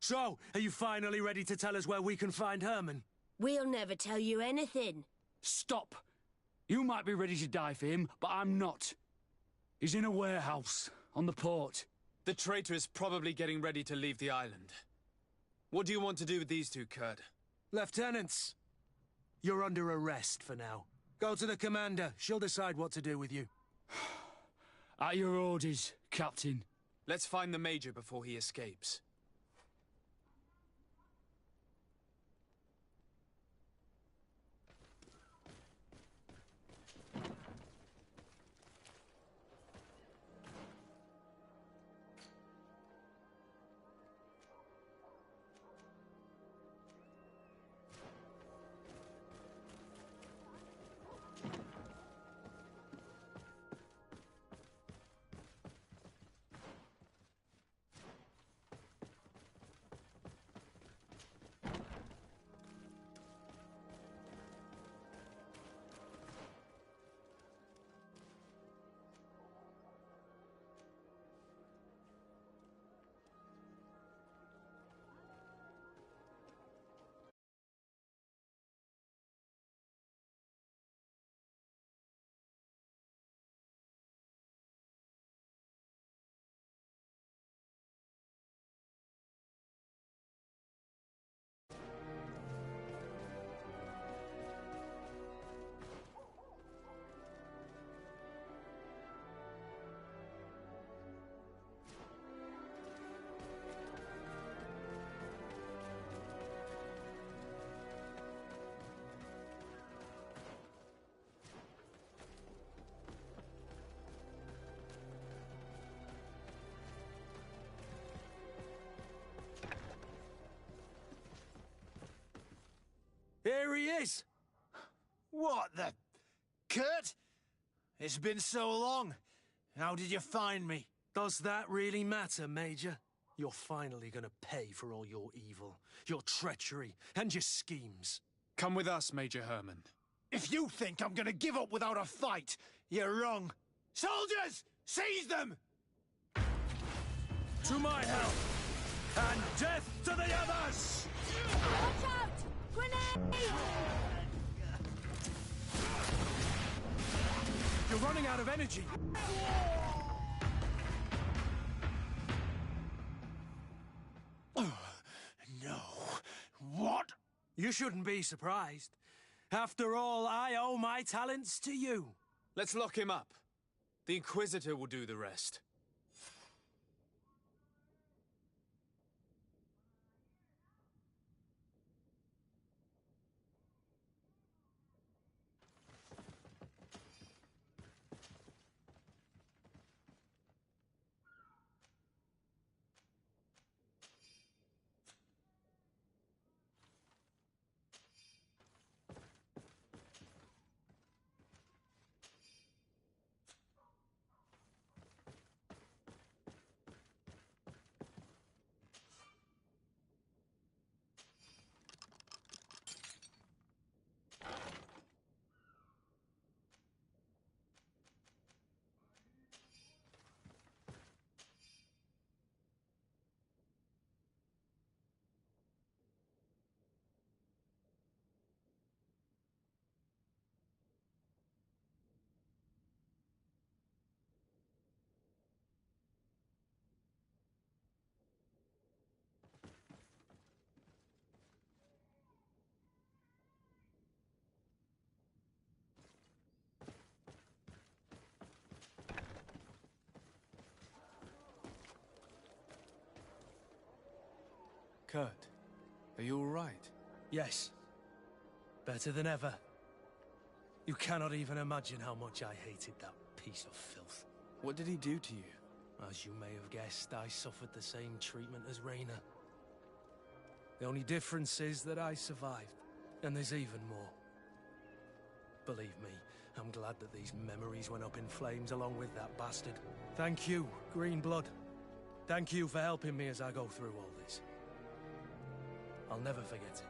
Speaker 8: So, are you finally ready to tell us where we can find Herman?
Speaker 3: We'll never tell you anything.
Speaker 16: Stop! You might be ready to die for him, but I'm not. He's in a warehouse, on the port.
Speaker 2: The traitor is probably getting ready to leave the island. What do you want to do with these two, Kurt?
Speaker 8: Lieutenants, you're under arrest for now. Go to the commander. She'll decide what to do with you.
Speaker 16: At your orders, Captain.
Speaker 2: Let's find the Major before he escapes.
Speaker 8: Here he is!
Speaker 18: What the... Kurt? It's been so long. How did you find me?
Speaker 8: Does that really matter, Major? You're finally gonna pay for all your evil, your treachery, and your schemes.
Speaker 2: Come with us, Major Herman.
Speaker 18: If you think I'm gonna give up without a fight, you're wrong. Soldiers! Seize them!
Speaker 8: To my help! And death to the others!
Speaker 3: Watch out! Grenade!
Speaker 8: You're running out of energy.
Speaker 18: No. What
Speaker 8: You shouldn't be surprised. After all, I owe my talents to you.
Speaker 2: Let's lock him up. The Inquisitor will do the rest. Kurt, are you all right?
Speaker 8: Yes. Better than ever. You cannot even imagine how much I hated that piece of filth.
Speaker 2: What did he do to you?
Speaker 8: As you may have guessed, I suffered the same treatment as Raina. The only difference is that I survived, and there's even more. Believe me, I'm glad that these memories went up in flames along with that bastard. Thank you, Green Blood. Thank you for helping me as I go through all this. I'll never forget it.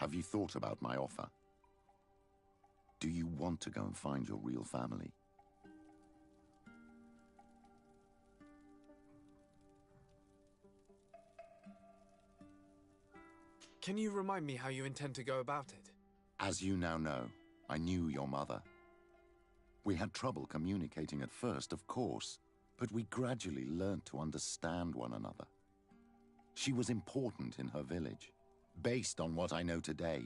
Speaker 11: Have you thought about my offer? Do you want to go and find your real family?
Speaker 2: Can you remind me how you intend to go about it?
Speaker 11: As you now know, I knew your mother. We had trouble communicating at first, of course, but we gradually learned to understand one another. She was important in her village. Based on what I know today,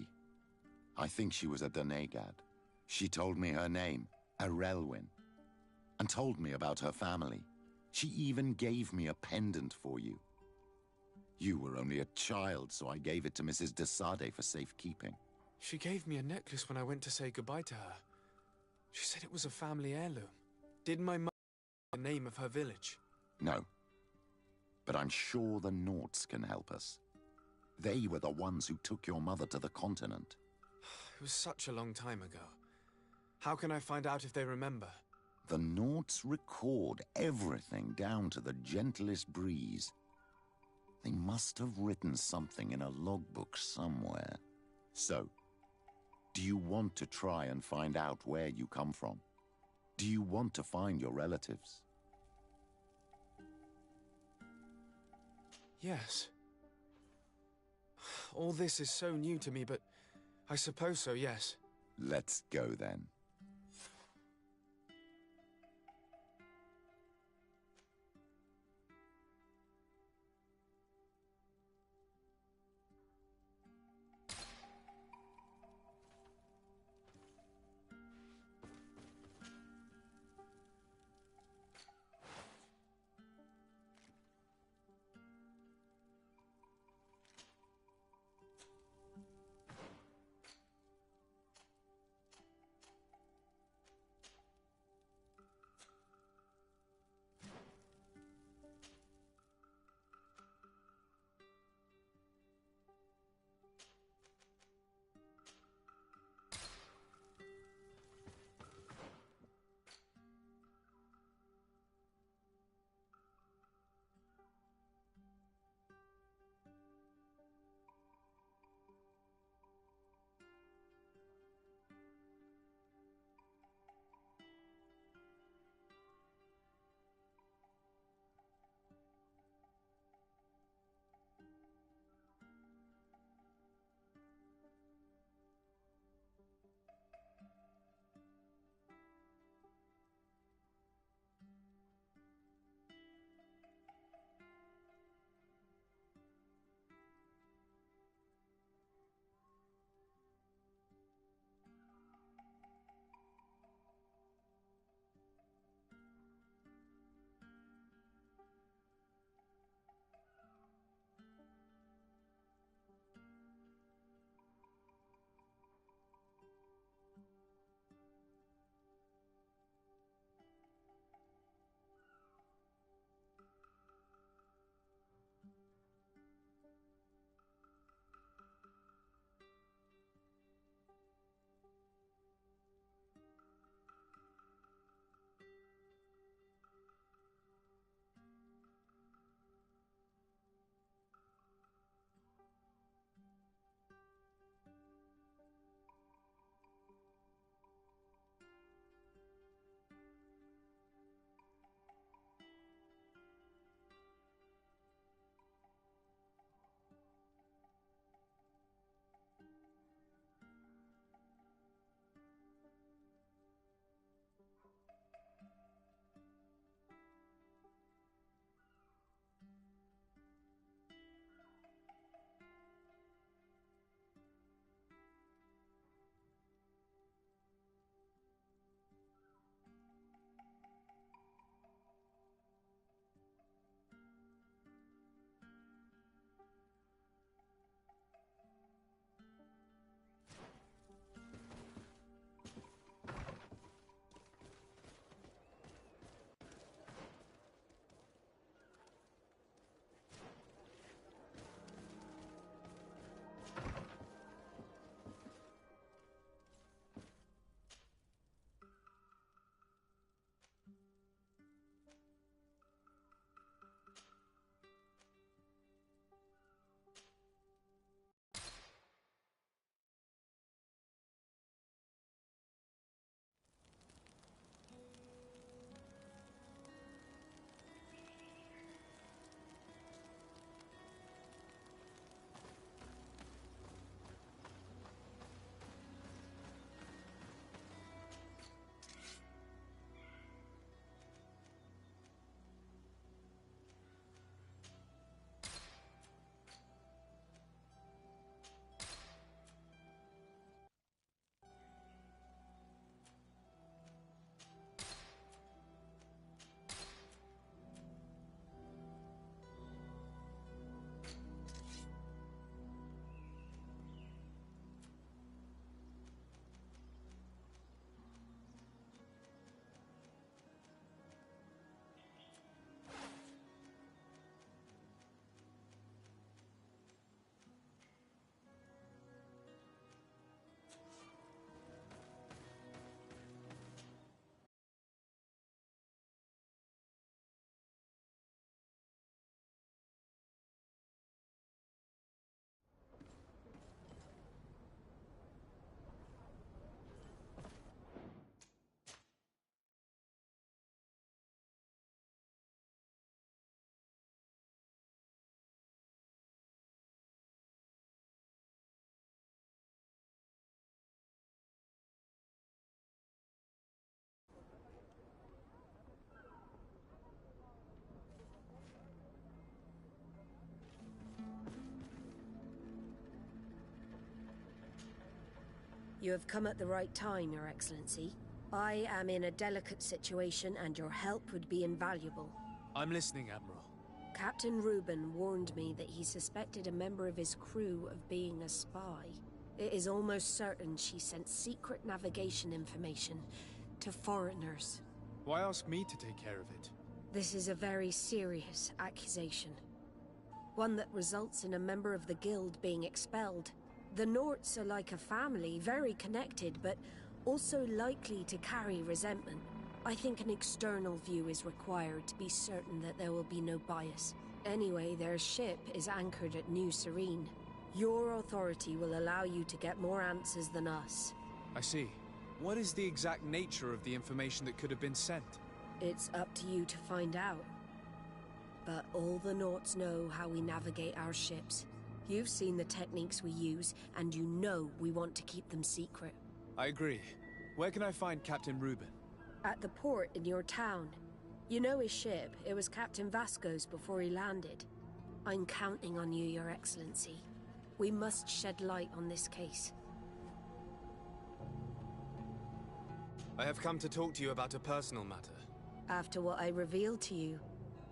Speaker 11: I think she was a Donegad. She told me her name, Arelwyn, and told me about her family. She even gave me a pendant for you. You were only a child, so I gave it to Mrs. de Sade for safekeeping.
Speaker 2: She gave me a necklace when I went to say goodbye to her. She said it was a family heirloom. Did my mother know the name of her village?
Speaker 11: No. But I'm sure the Nauts can help us. They were the ones who took your mother to the continent.
Speaker 2: It was such a long time ago. How can I find out if they remember?
Speaker 11: The Nauts record everything down to the gentlest breeze. They must have written something in a logbook somewhere. So, do you want to try and find out where you come from? Do you want to find your relatives?
Speaker 2: Yes. All this is so new to me, but I suppose so, yes.
Speaker 11: Let's go then.
Speaker 3: You have come at the right time, Your Excellency. I am in a delicate situation and your help would be invaluable.
Speaker 2: I'm listening, Admiral.
Speaker 3: Captain Reuben warned me that he suspected a member of his crew of being a spy. It is almost certain she sent secret navigation information to foreigners.
Speaker 2: Why ask me to take care of it?
Speaker 3: This is a very serious accusation. One that results in a member of the guild being expelled. The Norts are like a family, very connected, but also likely to carry resentment. I think an external view is required to be certain that there will be no bias. Anyway, their ship is anchored at New Serene. Your authority will allow you to get more answers than us.
Speaker 2: I see. What is the exact nature of the information that could have been sent?
Speaker 3: It's up to you to find out. But all the Norts know how we navigate our ships. You've seen the techniques we use, and you know we want to keep them secret.
Speaker 2: I agree. Where can I find Captain Reuben?
Speaker 3: At the port in your town. You know his ship. It was Captain Vasco's before he landed. I'm counting on you, Your Excellency. We must shed light on this case.
Speaker 2: I have come to talk to you about a personal matter.
Speaker 3: After what I revealed to you,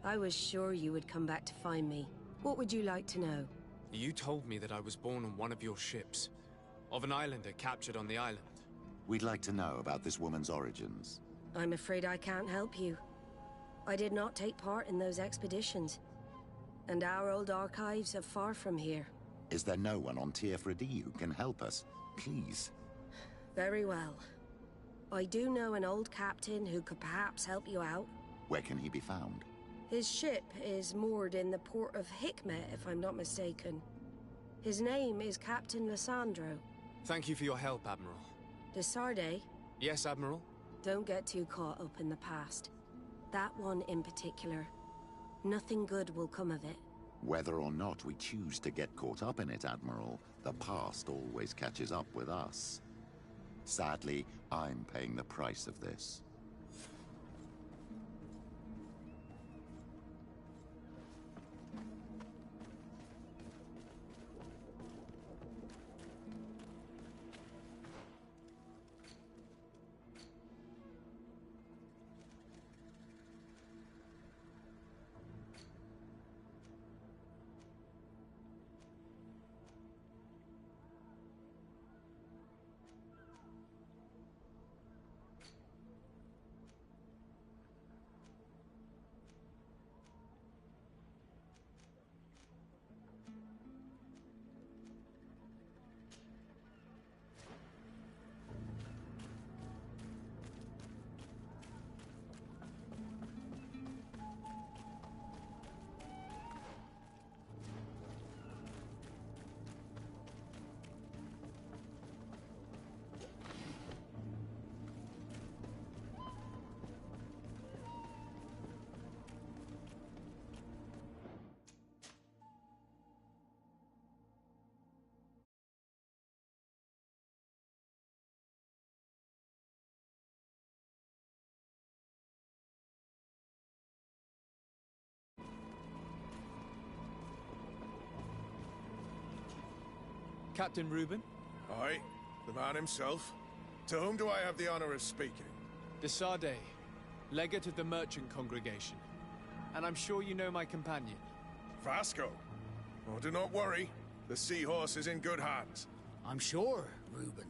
Speaker 3: I was sure you would come back to find me. What would you like to know?
Speaker 2: You told me that I was born on one of your ships. Of an islander captured on the island.
Speaker 11: We'd like to know about this woman's origins.
Speaker 3: I'm afraid I can't help you. I did not take part in those expeditions. And our old archives are far from here.
Speaker 11: Is there no one on TF who can help us? Please.
Speaker 3: Very well. I do know an old captain who could perhaps help you out.
Speaker 11: Where can he be found?
Speaker 3: His ship is moored in the port of Hikmet, if I'm not mistaken. His name is Captain Lissandro.
Speaker 2: Thank you for your help, Admiral.
Speaker 3: De Sardet?
Speaker 2: Yes, Admiral?
Speaker 3: Don't get too caught up in the past. That one in particular. Nothing good will come of it.
Speaker 11: Whether or not we choose to get caught up in it, Admiral, the past always catches up with us. Sadly, I'm paying the price of this.
Speaker 2: Captain Reuben?
Speaker 19: Aye, the man himself. To whom do I have the honor of speaking?
Speaker 2: De Sardet, legate of the merchant congregation. And I'm sure you know my companion.
Speaker 19: Vasco. Oh, do not worry. The seahorse is in good hands.
Speaker 16: I'm sure, Reuben.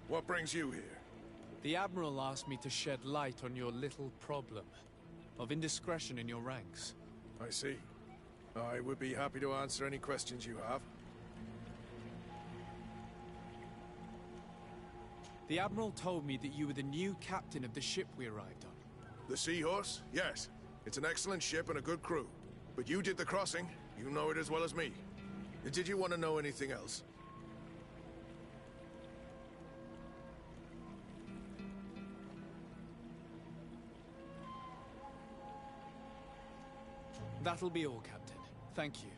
Speaker 19: What brings you here?
Speaker 2: The Admiral asked me to shed light on your little problem of indiscretion in your ranks.
Speaker 19: I see. I would be happy to answer any questions you have.
Speaker 2: The Admiral told me that you were the new captain of the ship we arrived on.
Speaker 19: The Seahorse? Yes. It's an excellent ship and a good crew. But you did the crossing. You know it as well as me. Did you want to know anything else?
Speaker 2: That'll be all, Captain. Thank you.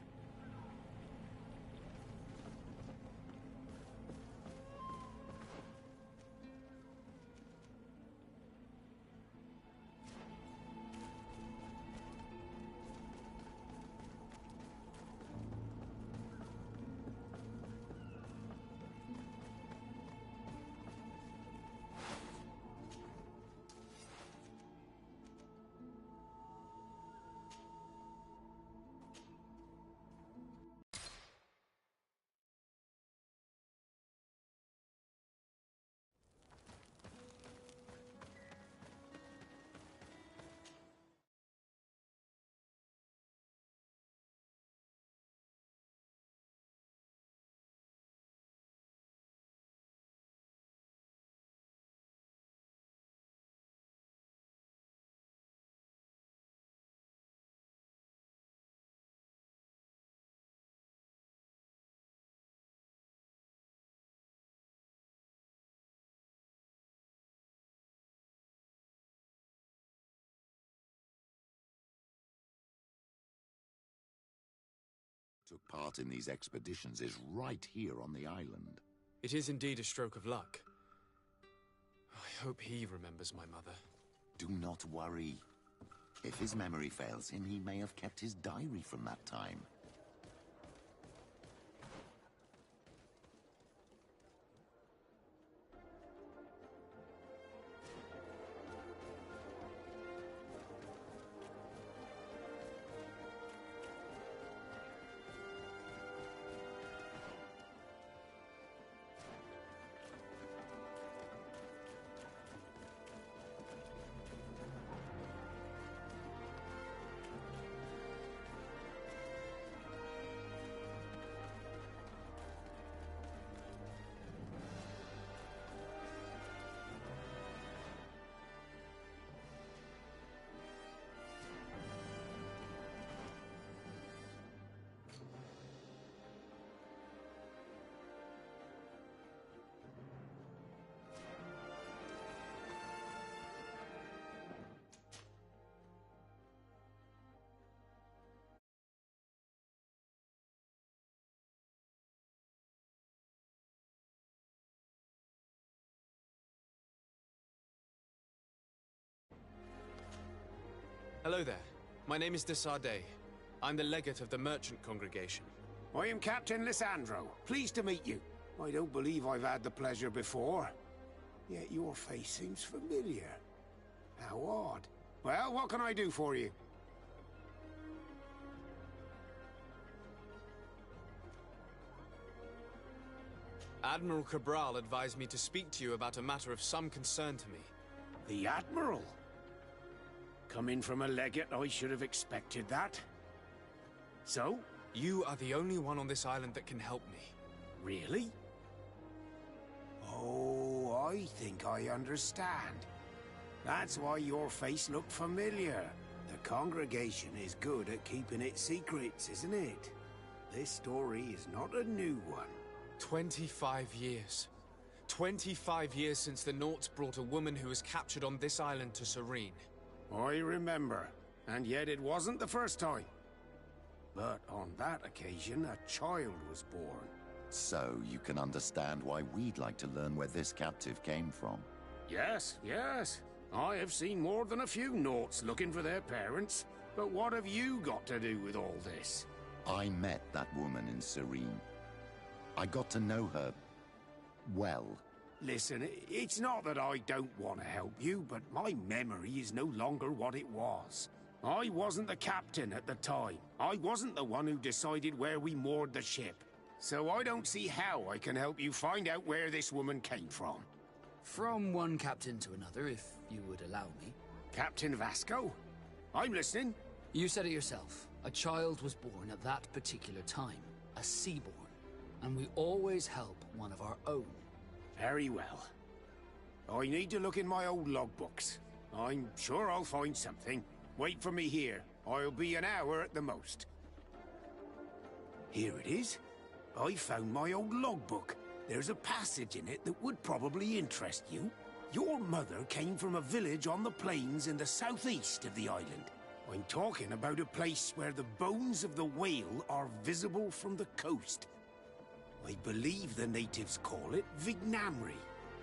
Speaker 11: took part in these expeditions is right here on the island.
Speaker 2: It is indeed a stroke of luck. I hope he remembers my mother.
Speaker 11: Do not worry. If his memory fails him, he may have kept his diary from that time.
Speaker 2: Hello there. My name is Desardet. I'm the legate of the merchant congregation.
Speaker 20: I am Captain Lysandro. Pleased to meet you. I don't believe I've had the pleasure before. Yet your face seems familiar. How odd. Well, what can I do for you?
Speaker 2: Admiral Cabral advised me to speak to you about a matter of some concern to me.
Speaker 20: The Admiral? Coming from a legate, I should have expected that. So?
Speaker 2: You are the only one on this island that can help me.
Speaker 20: Really? Oh, I think I understand. That's why your face looked familiar. The congregation is good at keeping its secrets, isn't it? This story is not a new one.
Speaker 2: 25 years. 25 years since the Nauts brought a woman who was captured on this island to Serene.
Speaker 20: I remember, and yet it wasn't the first time. But on that occasion, a child was born.
Speaker 11: So you can understand why we'd like to learn where this captive came from.
Speaker 20: Yes, yes. I have seen more than a few Nauts looking for their parents. But what have you got to do with all this?
Speaker 11: I met that woman in Serene. I got to know her well.
Speaker 20: Listen, it's not that I don't want to help you, but my memory is no longer what it was. I wasn't the captain at the time. I wasn't the one who decided where we moored the ship. So I don't see how I can help you find out where this woman came from.
Speaker 16: From one captain to another, if you would allow me.
Speaker 20: Captain Vasco? I'm listening.
Speaker 16: You said it yourself. A child was born at that particular time. A seaborn. And we always help one of our own.
Speaker 20: Very well. I need to look in my old logbooks. I'm sure I'll find something. Wait for me here. I'll be an hour at the most. Here it is. I found my old logbook. There's a passage in it that would probably interest you. Your mother came from a village on the plains in the southeast of the island. I'm talking about a place where the bones of the whale are visible from the coast. I believe the natives call it Vignamri.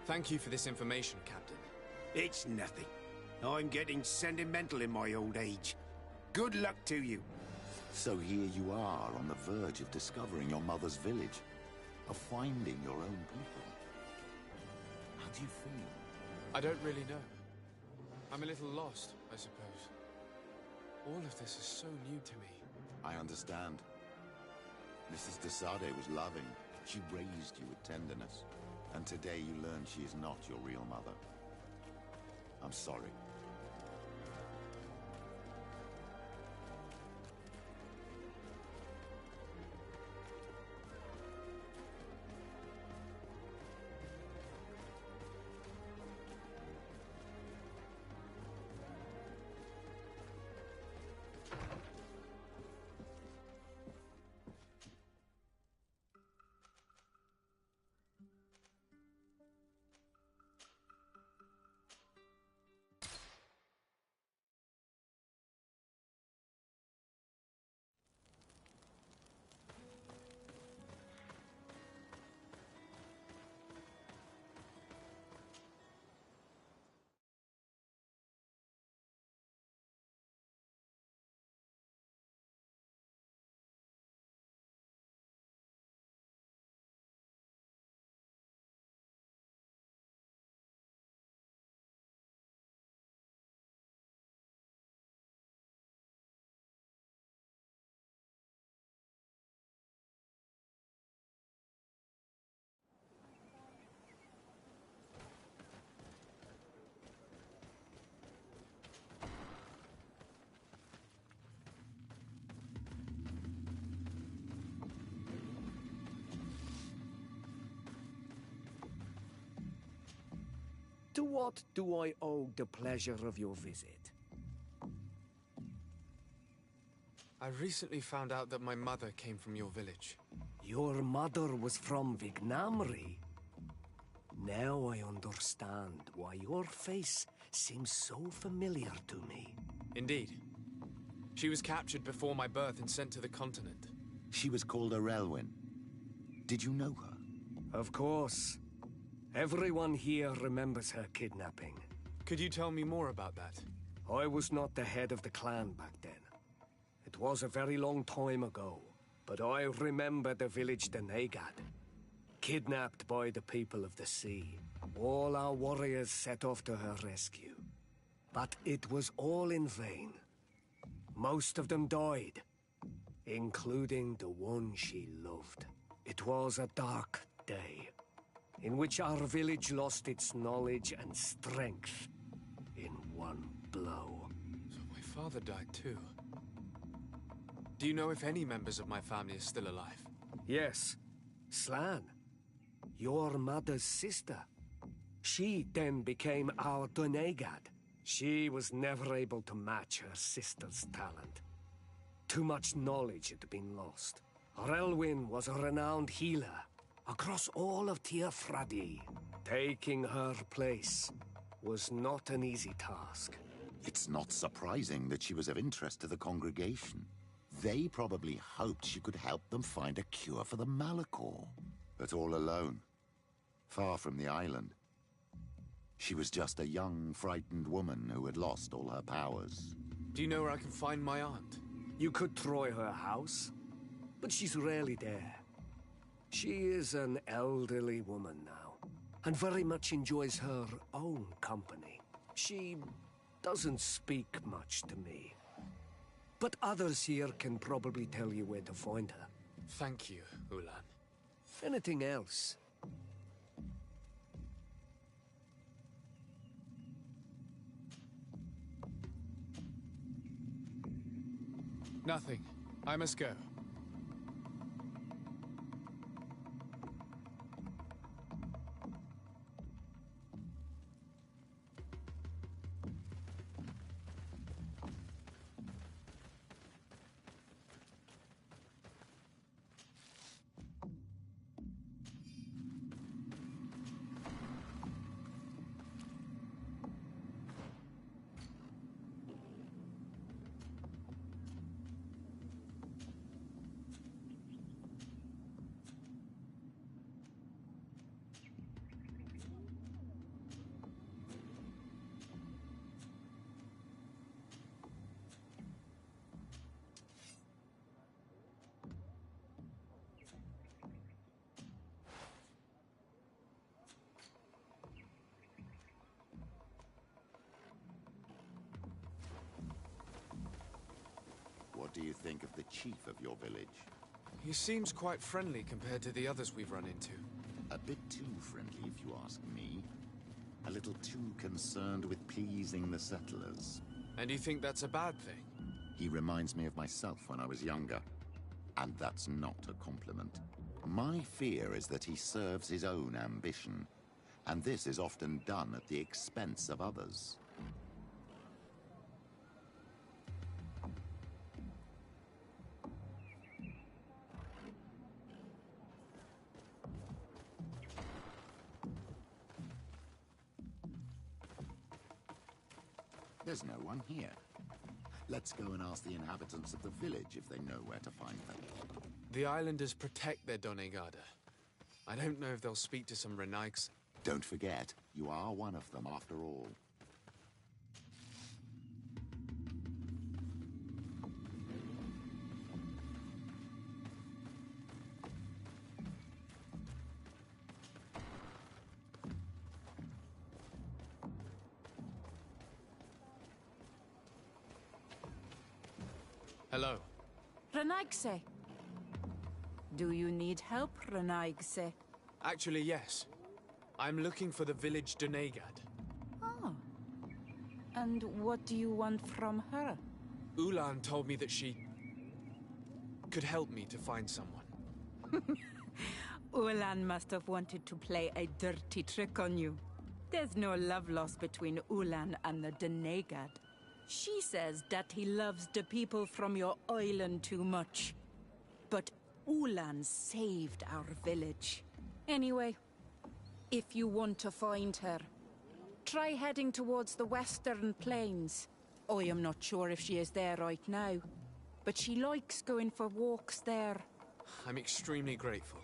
Speaker 2: Thank you for this information, Captain.
Speaker 20: It's nothing. I'm getting sentimental in my old age. Good luck to you.
Speaker 11: So here you are on the verge of discovering your mother's village, of finding your own people. How do you feel?
Speaker 2: I don't really know. I'm a little lost, I suppose. All of this is so new to me.
Speaker 11: I understand. Mrs. Desardet was loving. She raised you with tenderness. And today you learn she is not your real mother. I'm sorry.
Speaker 20: To what do I owe the pleasure of your visit?
Speaker 2: I recently found out that my mother came from your village.
Speaker 20: Your mother was from Vignamri? Now I understand why your face seems so familiar to me.
Speaker 2: Indeed. She was captured before my birth and sent to the continent.
Speaker 11: She was called Arelwyn. Did you know her?
Speaker 20: Of course. Everyone here remembers her kidnapping.
Speaker 2: Could you tell me more about that?
Speaker 20: I was not the head of the clan back then. It was a very long time ago, but I remember the village Donegad. Kidnapped by the people of the sea. All our warriors set off to her rescue. But it was all in vain. Most of them died, including the one she loved. It was a dark day, in which our village lost its knowledge and strength in one blow.
Speaker 2: So my father died too. Do you know if any members of my family are still alive?
Speaker 20: Yes. Slan. Your mother's sister. She then became our Donegad. She was never able to match her sister's talent. Too much knowledge had been lost. Relwyn was a renowned healer across all of Teofradi. Taking her place was not an easy task.
Speaker 11: It's not surprising that she was of interest to the congregation. They probably hoped she could help them find a cure for the Malachor. But all alone, far from the island. She was just a young, frightened woman who had lost all her powers.
Speaker 2: Do you know where I can find my aunt?
Speaker 20: You could try her house, but she's rarely there. She is an elderly woman now, and very much enjoys her own company. She doesn't speak much to me. But others here can probably tell you where to find her.
Speaker 2: Thank you, Ulan.
Speaker 20: Anything else?
Speaker 2: Nothing. I must go.
Speaker 11: What do you think of the chief of your village?
Speaker 2: He seems quite friendly compared to the others we've run into.
Speaker 11: A bit too friendly, if you ask me. A little too concerned with pleasing the settlers.
Speaker 2: And you think that's a bad thing?
Speaker 11: He reminds me of myself when I was younger. And that's not a compliment. My fear is that he serves his own ambition. And this is often done at the expense of others. There's no one here. Let's go and ask the inhabitants of the village if they know where to find them.
Speaker 2: The islanders protect their Donegada. I don't know if they'll speak to some Renaiks.
Speaker 11: Don't forget, you are one of them after all.
Speaker 2: Hello.
Speaker 21: Renaigse. Do you need help, Renaigse?
Speaker 2: Actually, yes. I'm looking for the village Donegad.
Speaker 21: Oh. And what do you want from her?
Speaker 2: Ulan told me that she could help me to find someone.
Speaker 21: Ulan must have wanted to play a dirty trick on you. There's no love lost between Ulan and the Denegad. She says that he loves the people from your island too much. But Ulan saved our village. Anyway, if you want to find her, try heading towards the western plains. I am not sure if she is there right now, but she likes going for walks there.
Speaker 2: I'm extremely grateful.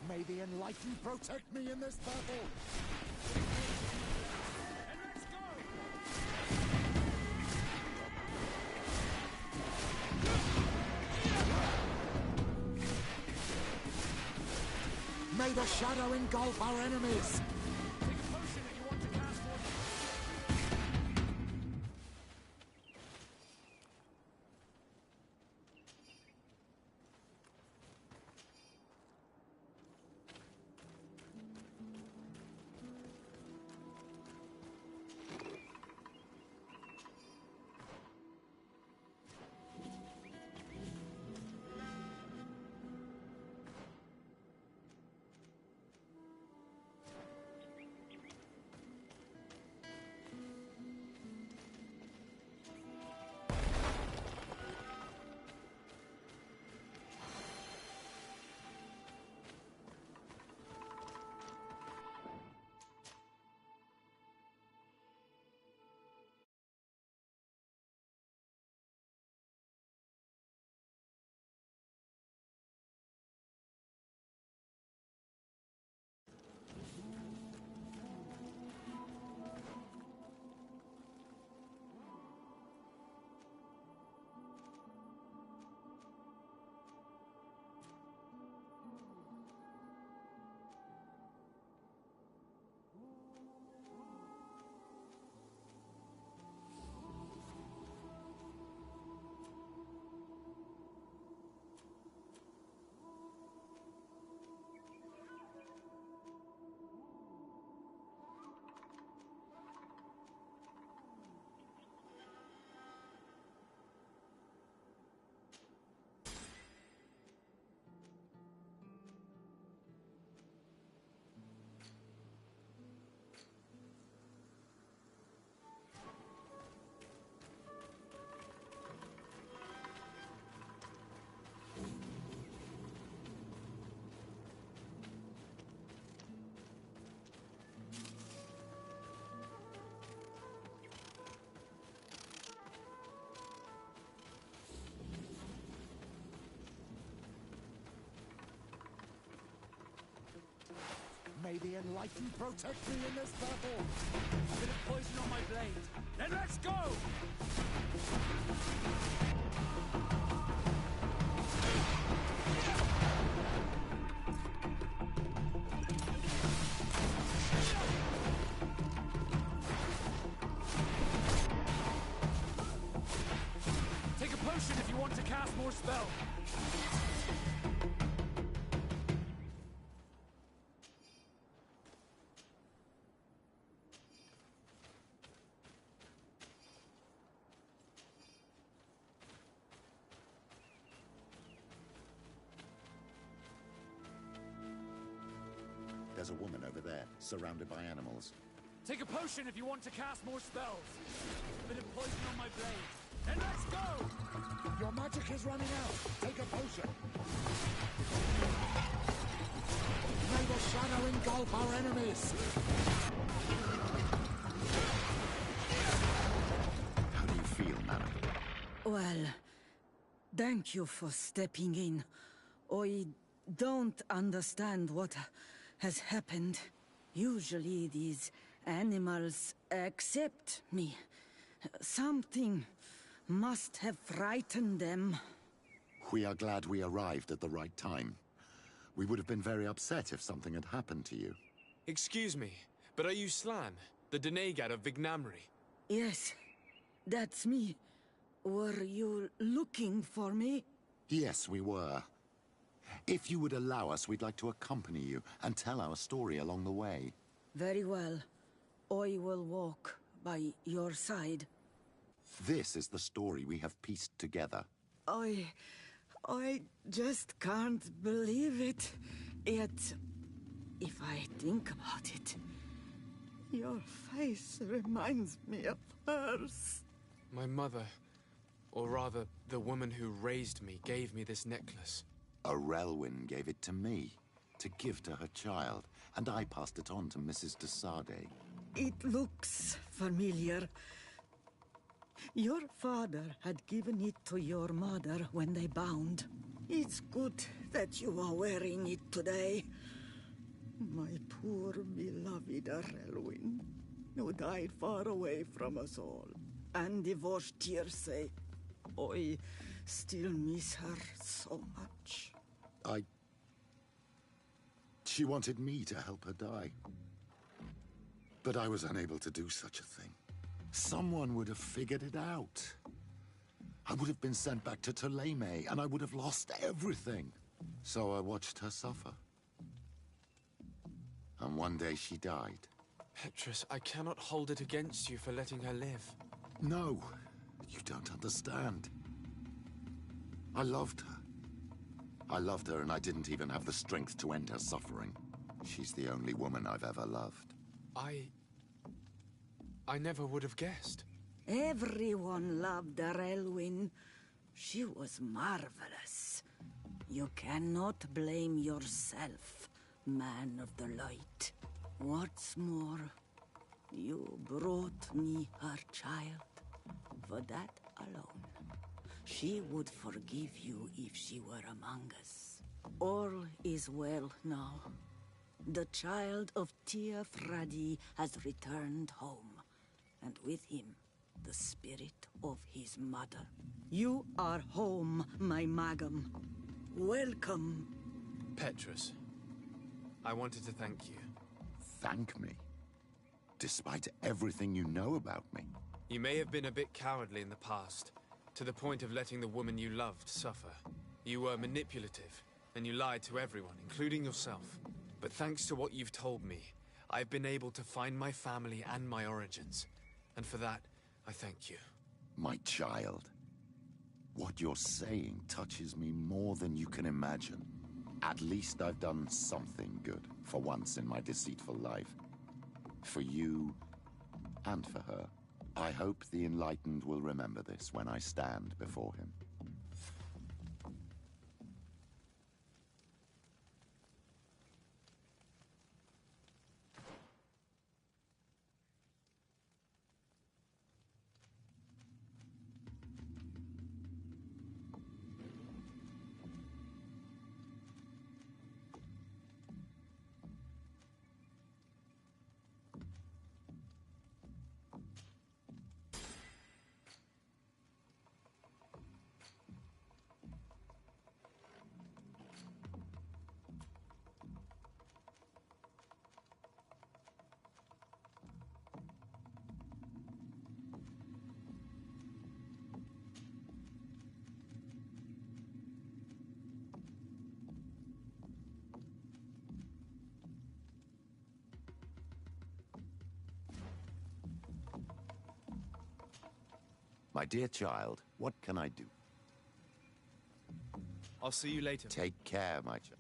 Speaker 5: May the Enlightened protect me in this battle! May the shadow engulf our enemies! May the Enlightened protect me in this battle!
Speaker 16: A bit of poison on my blade. Then let's go! Take a potion if you want to cast more spells.
Speaker 11: There's a woman over there, surrounded by animals.
Speaker 16: Take a potion if you want to cast more spells. A bit of poison on my blade. Then let's go!
Speaker 5: Your magic is running out! Take a potion! May the your shadow engulf our enemies!
Speaker 11: How do you feel, madam?
Speaker 6: Well, thank you for stepping in. I don't understand what has happened. Usually these animals accept me. Something must have frightened them.
Speaker 11: We are glad we arrived at the right time. We would have been very upset if something had happened to you.
Speaker 2: Excuse me, but are you Slan, the Denegad of Vignamri?
Speaker 6: Yes, that's me. Were you looking for me?
Speaker 11: Yes, we were. If you would allow us, we'd like to accompany you and tell our story along the way.
Speaker 6: Very well. I will walk by your side.
Speaker 11: This is the story we have pieced together.
Speaker 6: I just can't believe it. Yet, if I think about it, your face reminds me of hers.
Speaker 2: My mother, or rather, the woman who raised me, gave me this necklace.
Speaker 11: Arelwyn gave it to me, to give to her child, and I passed it on to Mrs. de Sade.
Speaker 6: It looks familiar. Your father had given it to your mother when they bound. It's good that you are wearing it today. My poor beloved Arelwyn, who died far away from us all, and divorced Tirce. I still miss her so much.
Speaker 11: She wanted me to help her die. But I was unable to do such a thing. Someone would have figured it out. I would have been sent back to Ptolemy, and I would have lost everything. So I watched her suffer. And one day she died.
Speaker 2: Petrus, I cannot hold it against you for letting her live.
Speaker 11: No, you don't understand. I loved her. I loved her, and I didn't even have the strength to end her suffering. She's the only woman I've ever loved.
Speaker 2: I never would have guessed.
Speaker 6: Everyone loved Arelwyn. She was marvelous. You cannot blame yourself, man of the light. What's more, you brought me her child. For that alone, she would forgive you if she were among us. All is well now. The child of Tia Fradi has returned home, and with him, the spirit of his mother. You are home, my Magam. Welcome.
Speaker 2: Petrus, I wanted to thank you.
Speaker 11: Thank me? Despite everything you know about me?
Speaker 2: You may have been a bit cowardly in the past, to the point of letting the woman you loved suffer. You were manipulative, and you lied to everyone, including yourself. But thanks to what you've told me, I've been able to find my family and my origins. And for that, I thank you.
Speaker 11: My child. What you're saying touches me more than you can imagine. At least I've done something good, for once in my deceitful life. For you, and for her. I hope the Enlightened will remember this when I stand before him. My dear child, what can I do?
Speaker 2: I'll see you later.
Speaker 11: Take care, my child.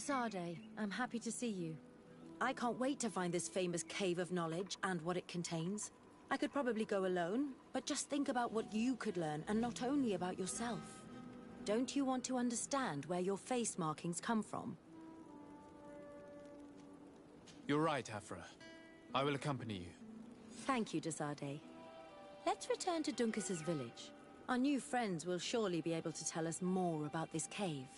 Speaker 1: Desade, I'm happy to see you. I can't wait to find this famous Cave of Knowledge and what it contains. I could probably go alone, but just think about what you could learn, and not only about yourself. Don't you want to understand where your face markings come from?
Speaker 2: You're right, Afra. I will accompany you.
Speaker 1: Thank you, Desade. Let's return to Duncas's village. Our new friends will surely be able to tell us more about this cave.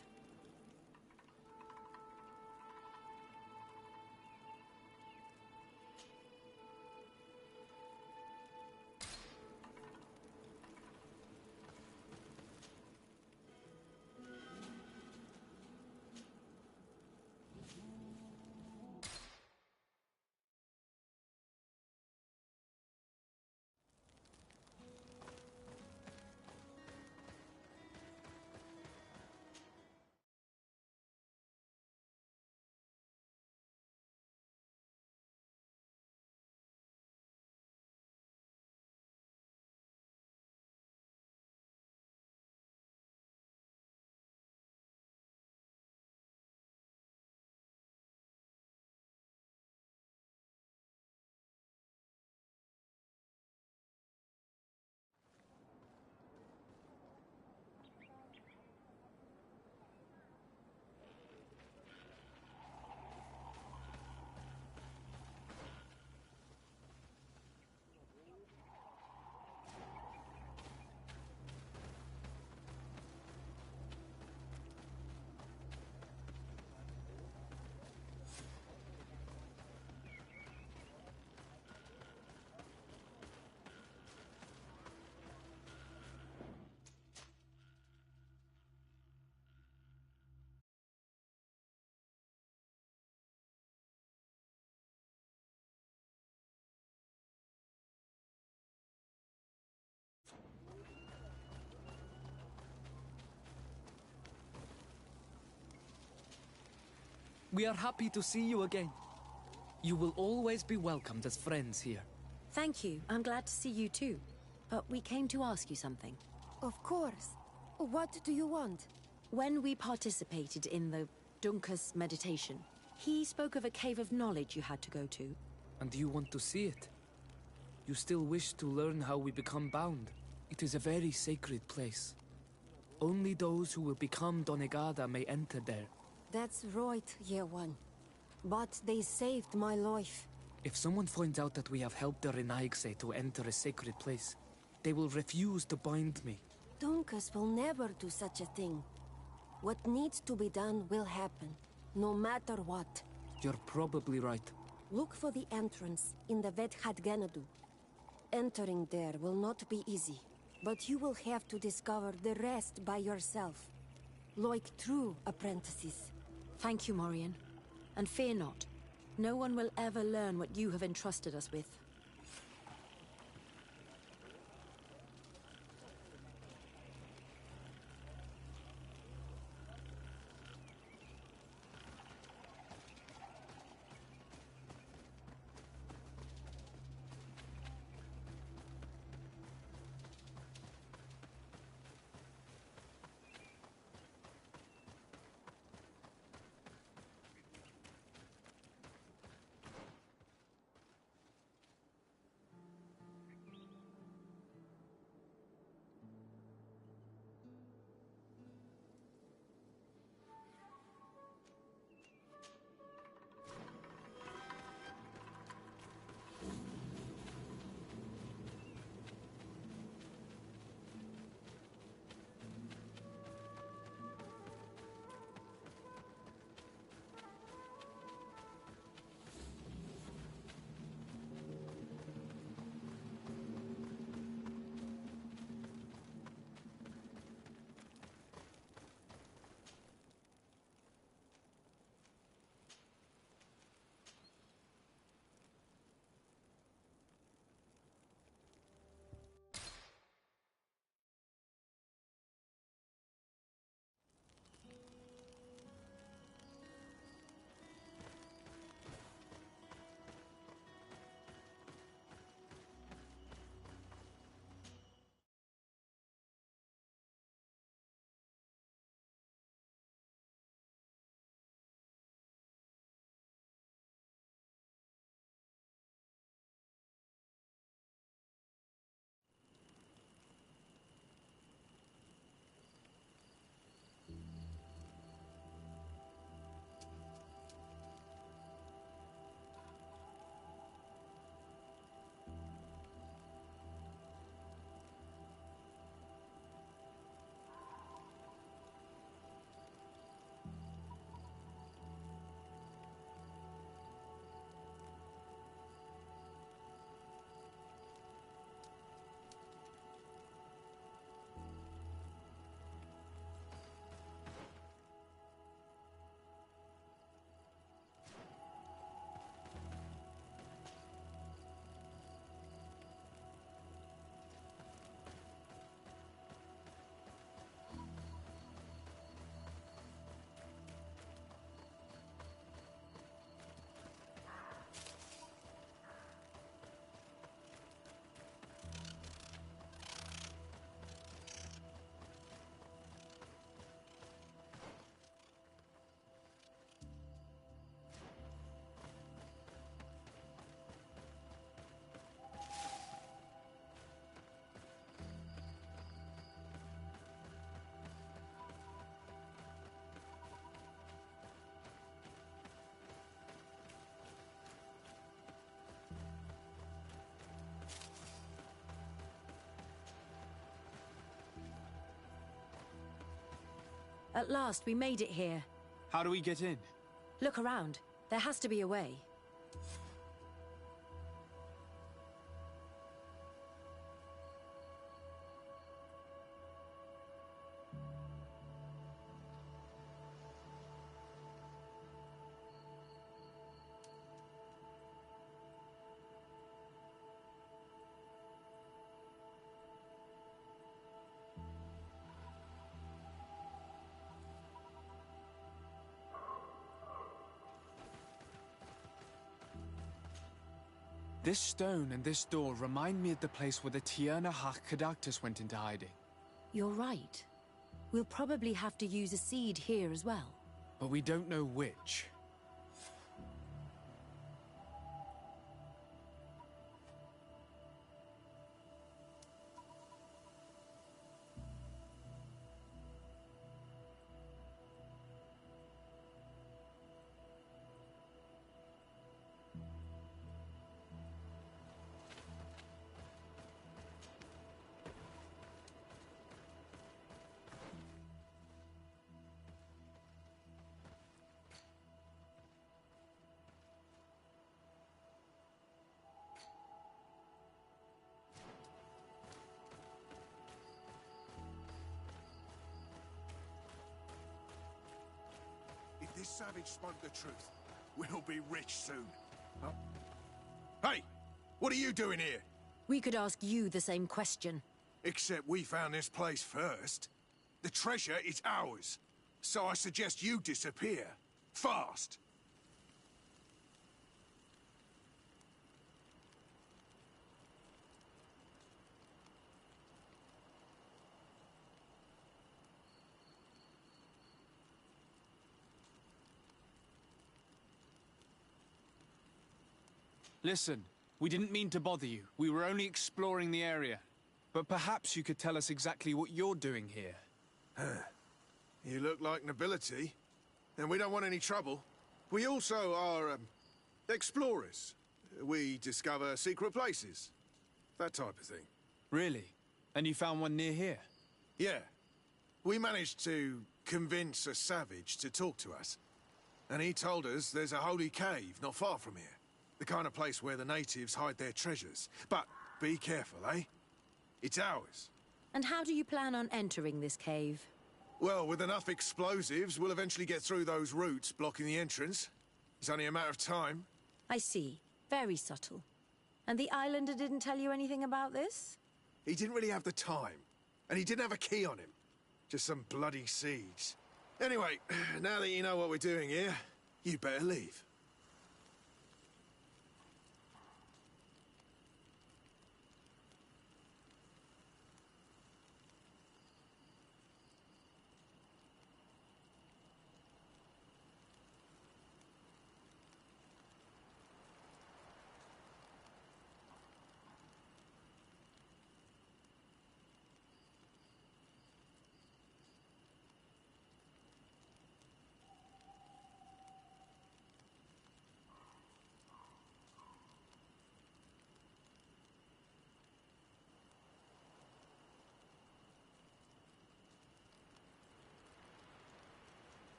Speaker 4: We are happy to see you again. You will always be welcomed as friends here.
Speaker 1: Thank you. I'm glad to see you too. But we came to ask you something.
Speaker 3: Of course. What do you want?
Speaker 1: When we participated in the Duncas meditation, he spoke of a cave of knowledge you had to go to.
Speaker 4: And you want to see it? You still wish to learn how we become bound? It is a very sacred place. Only those who will become Donegada may enter there.
Speaker 3: That's right, Year One. But they saved my life.
Speaker 4: If someone finds out that we have helped the Renaigse to enter a sacred place, they will refuse to bind me.
Speaker 3: Duncas will never do such a thing. What needs to be done will happen, no matter what.
Speaker 4: You're probably right.
Speaker 3: Look for the entrance in the Vedhat Ganadu. Entering there will not be easy, but you will have to discover the rest by yourself. Like true apprentices.
Speaker 1: Thank you, Morian. And fear not. No one will ever learn what you have entrusted us with. At last, we made it here.
Speaker 2: How do we get in?
Speaker 1: Look around. There has to be a way.
Speaker 2: This stone and this door remind me of the place where the Tierna Kadactus went into hiding.
Speaker 1: You're right. We'll probably have to use a seed here as well.
Speaker 2: But we don't know which.
Speaker 19: If this savage spoke the truth, we'll be rich soon. Huh? Hey! What are you doing here?
Speaker 1: We could ask you the same question.
Speaker 19: Except we found this place first. The treasure is ours. So I suggest you disappear. Fast!
Speaker 2: Listen, we didn't mean to bother you. We were only exploring the area. But perhaps you could tell us exactly what you're doing here.
Speaker 19: You look like nobility, and we don't want any trouble. We also are, explorers. We discover secret places. That type of thing.
Speaker 2: Really? And you found one near here?
Speaker 19: Yeah. We managed to convince a savage to talk to us. And he told us there's a holy cave not far from here. The kind of place where the natives hide their treasures. But be careful, eh? It's ours.
Speaker 1: And how do you plan on entering this cave?
Speaker 19: Well, with enough explosives, we'll eventually get through those roots blocking the entrance. It's only a matter of time.
Speaker 1: I see. Very subtle. And the Islander didn't tell you anything about this?
Speaker 19: He didn't really have the time. And he didn't have a key on him. Just some bloody seeds. Anyway, now that you know what we're doing here, you better leave.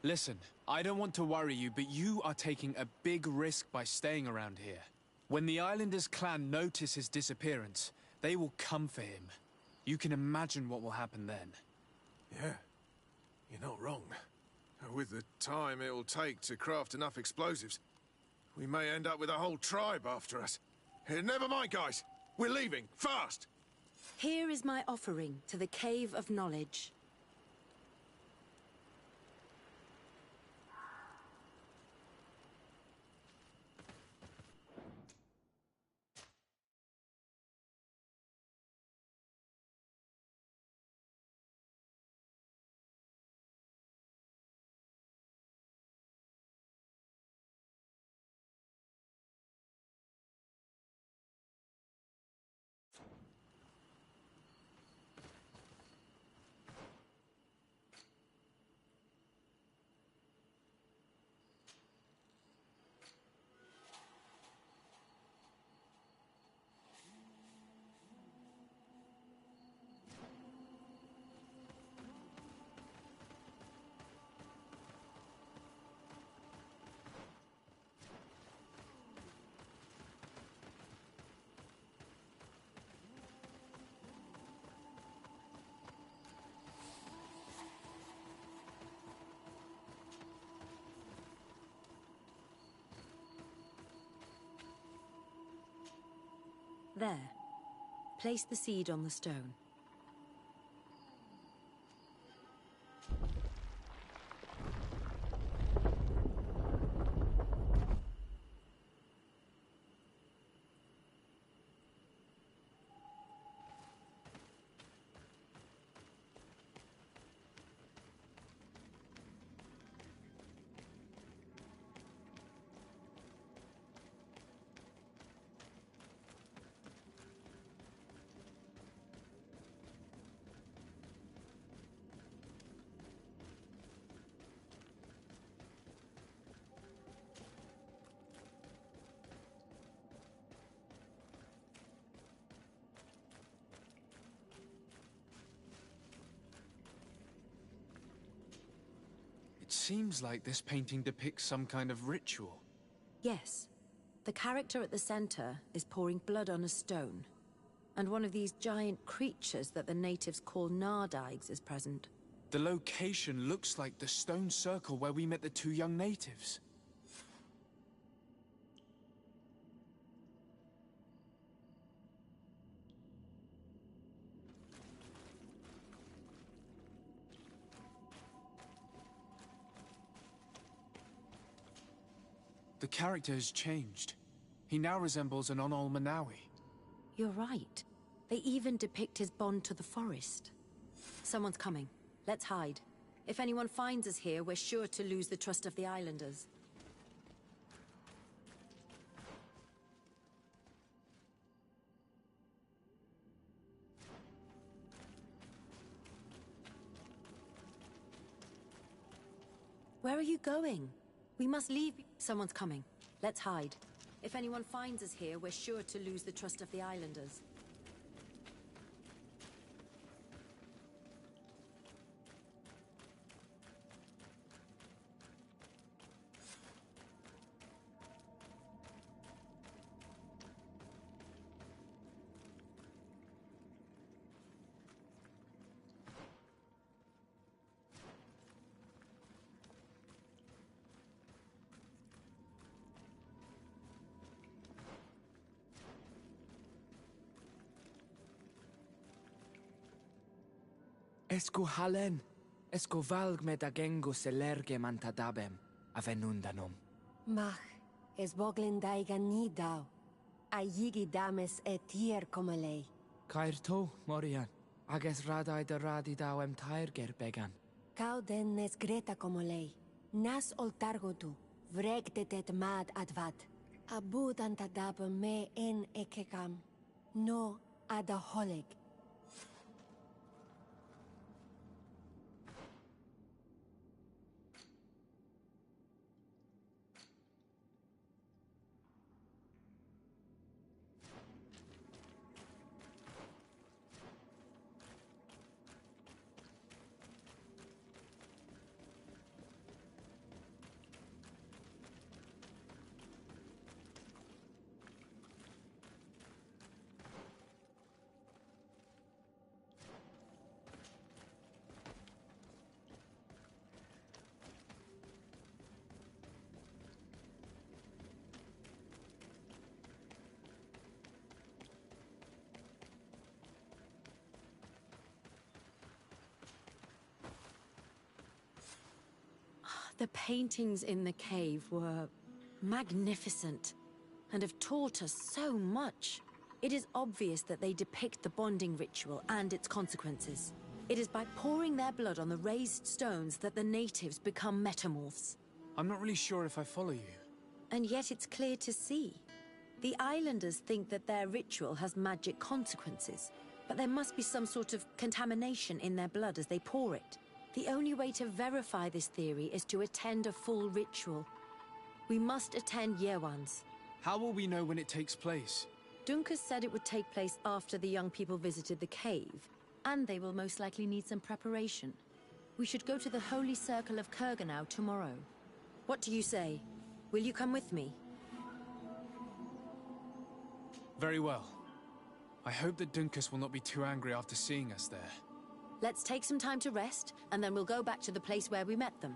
Speaker 2: Listen, I don't want to worry you, but you are taking a big risk by staying around here. When the Islanders' clan notice his disappearance, they will come for him. You can imagine what will happen then.
Speaker 19: Yeah, you're not wrong. With the time it'll take to craft enough explosives, we may end up with a whole tribe after us. Never mind, guys. We're leaving, fast!
Speaker 1: Here is my offering to the Cave of Knowledge. There. Place the seed on the stone.
Speaker 2: It seems like this painting depicts some kind of ritual.
Speaker 1: Yes. The character at the center is pouring blood on a stone. And one of these giant creatures that the natives call Nardigs is present.
Speaker 2: The location looks like the stone circle where we met the two young natives. The character has changed. He now resembles an Onol Manawi.
Speaker 1: You're right. They even depict his bond to the forest. Someone's coming. Let's hide. If anyone finds us here, we're sure to lose the trust of the islanders. Where are you going? We must leave. Someone's coming. Let's hide. If anyone finds us here, we're sure to lose the trust of the islanders.
Speaker 4: Esco halen, esco valg me da gengo selerge mantadabem, avenundanum.
Speaker 3: Mach, es boglin daiga ni dau. A yigi dames etier como lei.
Speaker 4: Cair to, Morian, ages radai da radi dauem tairger began.
Speaker 3: Cau den nes greta como lei. Nas oltargo tu, vreg de det mad advad. Abud antadabem me en ekekam. No adaholeg.
Speaker 1: The paintings in the cave were magnificent and have taught us so much. It is obvious that they depict the bonding ritual and its consequences. It is by pouring their blood on the raised stones that the natives become metamorphs.
Speaker 2: I'm not really sure if I follow you.
Speaker 1: And yet it's clear to see. The islanders think that their ritual has magic consequences, but there must be some sort of contamination in their blood as they pour it. The only way to verify this theory is to attend a full ritual. We must attend Yewan's.
Speaker 2: How will we know when it takes place?
Speaker 1: Dunkas said it would take place after the young people visited the cave, and they will most likely need some preparation. We should go to the Holy Circle of Kurganau tomorrow. What do you say? Will you come with me?
Speaker 2: Very well. I hope that Dunkas will not be too angry after seeing us there.
Speaker 1: Let's take some time to rest, and then we'll go back to the place where we met them.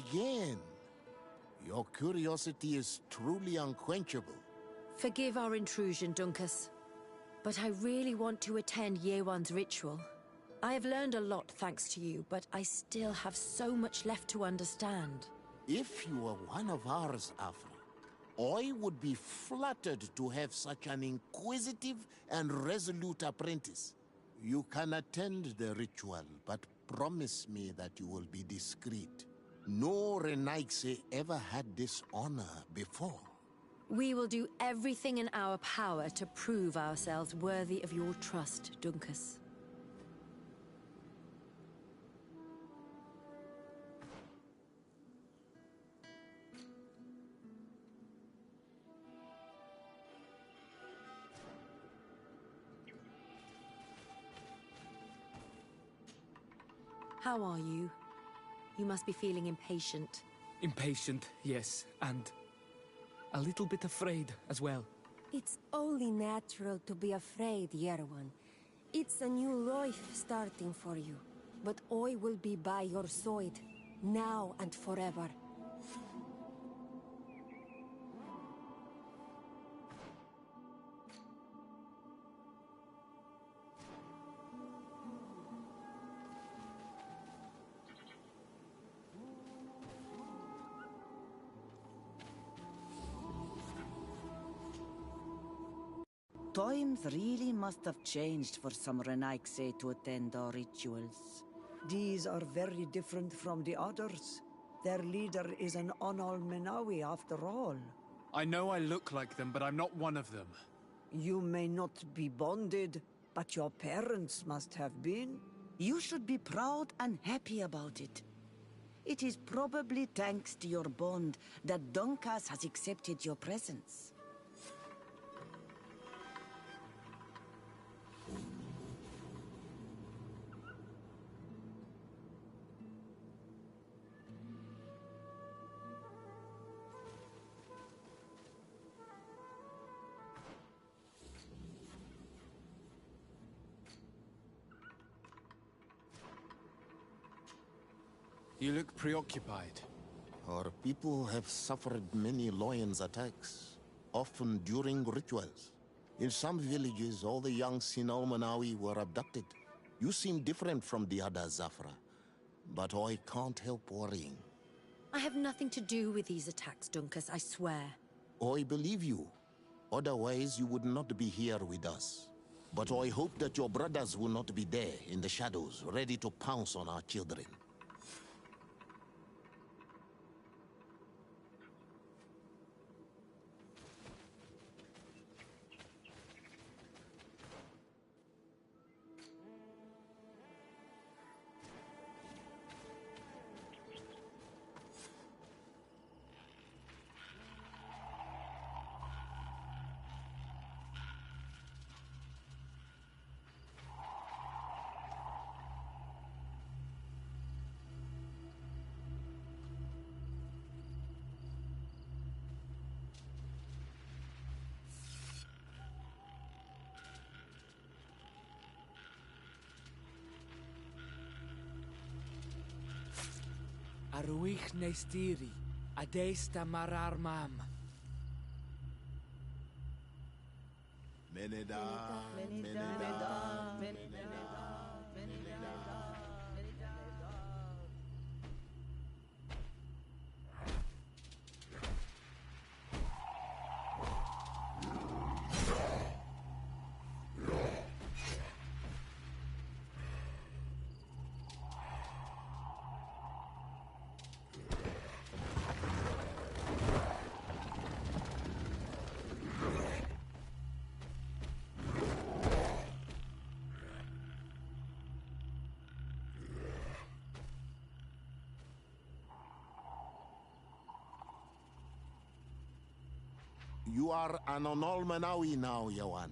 Speaker 5: again. Your curiosity is truly unquenchable.
Speaker 1: Forgive our intrusion, Dunkus. But I really want to attend Yewan's ritual. I have learned a lot thanks to you, but I still have so much left to understand.
Speaker 5: If you were one of ours, Afra, I would be flattered to have such an inquisitive and resolute apprentice. You can attend the ritual, but promise me that you will be discreet. No Renaigse ever had this honor before.
Speaker 1: We will do everything in our power to prove ourselves worthy of your trust, Dunkus. How are you? You must be feeling impatient.
Speaker 4: Impatient, yes, and a little bit afraid as well.
Speaker 3: It's only natural to be afraid, Yerwan. It's a new life starting for you. But I will be by your side, now and forever.
Speaker 6: Times really must have changed for some Renaigse to attend our rituals.
Speaker 9: These are very different from the others. Their leader is an Onol Menawi after all.
Speaker 2: I know I look like them, but I'm not one of them.
Speaker 9: You may not be bonded, but your parents must have been.
Speaker 6: You should be proud and happy about it. It is probably thanks to your bond that Dunkas has accepted your presence.
Speaker 2: You look preoccupied.
Speaker 5: Our people have suffered many lions attacks, often during rituals. In some villages, all the young Sinalmanawi were abducted. You seem different from the other Zafra, but I can't help worrying.
Speaker 1: I have nothing to do with these attacks, Dunkus, I swear.
Speaker 5: I believe you. Otherwise, you would not be here with us. But I hope that your brothers will not be there in the shadows, ready to pounce on our children.
Speaker 4: Aruich Nestiri, Adesta Marar Mam.
Speaker 5: Meneda, Meneda. You are an Onolmanawi now, Yawan.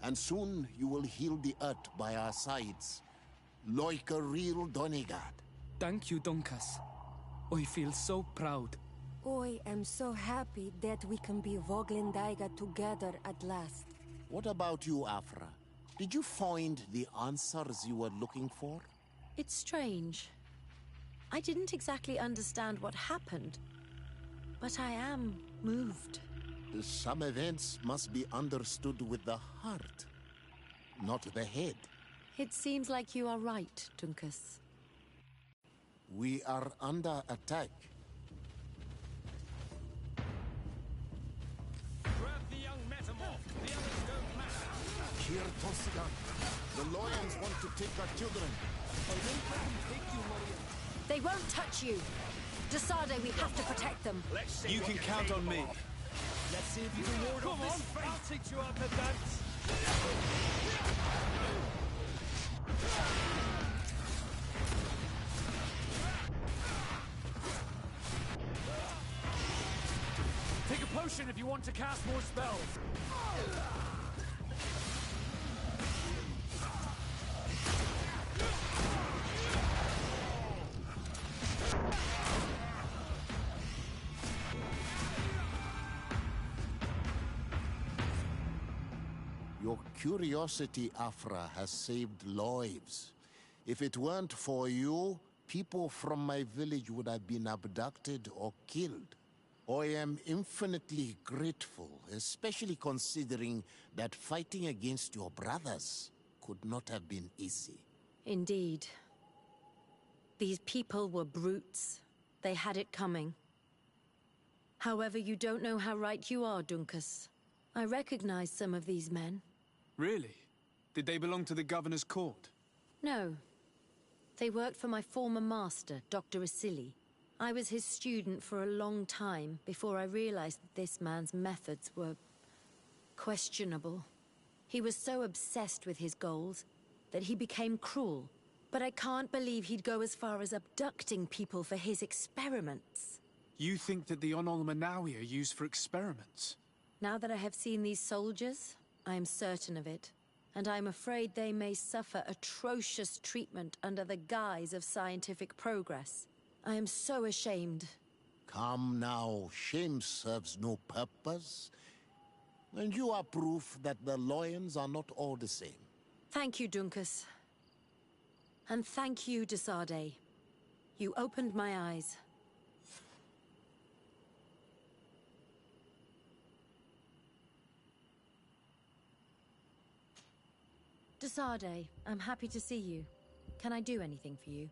Speaker 5: And soon you will heal the earth by our sides, like a real Donegad.
Speaker 4: Thank you, Dunkas. I feel so proud.
Speaker 3: I am so happy that we can be Voglendaiga together at last.
Speaker 5: What about you, Afra? Did you find the answers you were looking for?
Speaker 1: It's strange. I didn't exactly understand what happened, but I am moved.
Speaker 5: Some events must be understood with the heart, not the head.
Speaker 1: It seems like you are right, Dunkus.
Speaker 5: We are under attack.
Speaker 15: Grab the young metamorph. The others don't matter.
Speaker 5: Here, Tosigan. The Loyans want to take our children.
Speaker 4: I won't let them take you, Maria.
Speaker 1: They won't touch you. Desade, we have to protect them.
Speaker 2: You can count on me.
Speaker 4: Let's see if you can ward off this fate. I'll teach you how to dance. Take a potion if you want to cast more spells.
Speaker 5: Your curiosity, Afra, has saved lives. If it weren't for you, people from my village would have been abducted or killed. I am infinitely grateful, especially considering that fighting against your brothers could not have been easy.
Speaker 1: Indeed. These people were brutes. They had it coming. However, you don't know how right you are, Dunkus. I recognize some of these men.
Speaker 2: Really? Did they belong to the governor's court?
Speaker 1: No. They worked for my former master, Dr. Asili. I was his student for a long time before I realized that this man's methods were questionable. He was so obsessed with his goals that he became cruel. But I can't believe he'd go as far as abducting people for his experiments.
Speaker 2: You think that the Onol Manawi are used for experiments?
Speaker 1: Now that I have seen these soldiers, I am certain of it. And I'm afraid they may suffer atrocious treatment under the guise of scientific progress. I am so ashamed.
Speaker 5: Come now, shame serves no purpose. And you are proof that the Loyans are not all the same.
Speaker 1: Thank you, Dunkus. And thank you, Desade. You opened my eyes. Desade, I'm happy to see you. Can I do anything for you?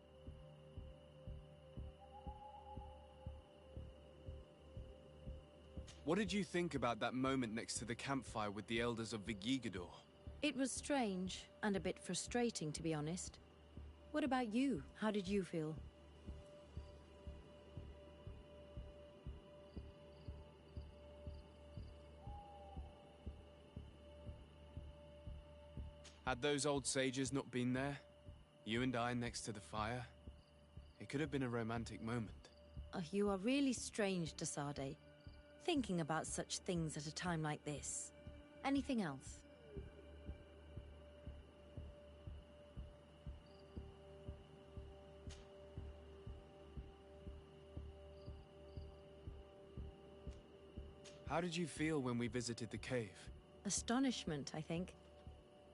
Speaker 2: What did you think about that moment next to the campfire with the elders of Vigigador?
Speaker 1: It was strange, and a bit frustrating, to be honest. What about you? How did you feel?
Speaker 2: Had those old sages not been there, you and I next to the fire, it could have been a romantic moment.
Speaker 1: You are really strange, Desade. Thinking about such things at a time like this. Anything else?
Speaker 2: How did you feel when we visited the cave?
Speaker 1: Astonishment, I think.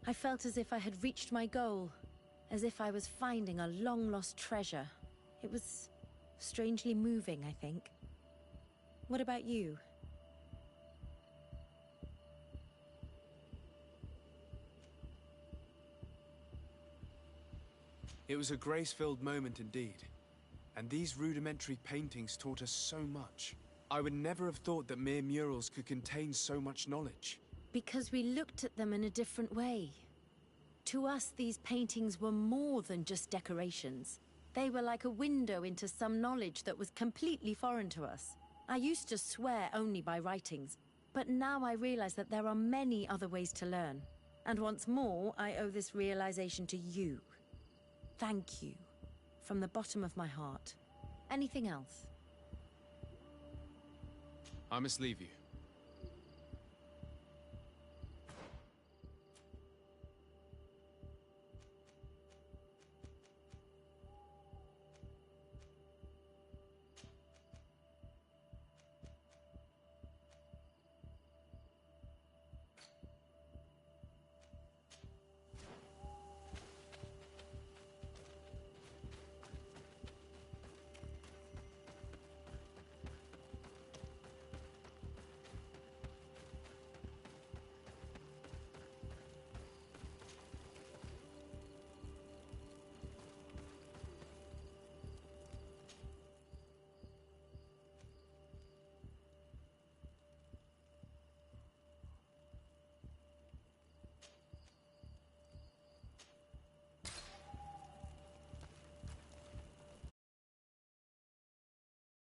Speaker 1: I felt as if I had reached my goal. As if I was finding a long-lost treasure. It was strangely moving, I think. What about you?
Speaker 2: It was a grace-filled moment indeed. And these rudimentary paintings taught us so much. I would never have thought that mere murals could contain so much knowledge.
Speaker 1: Because we looked at them in a different way. To us, these paintings were more than just decorations. They were like a window into some knowledge that was completely foreign to us. I used to swear only by writings, but now I realize that there are many other ways to learn. And once more, I owe this realization to you. Thank you. From the bottom of my heart. Anything else?
Speaker 2: I must leave you.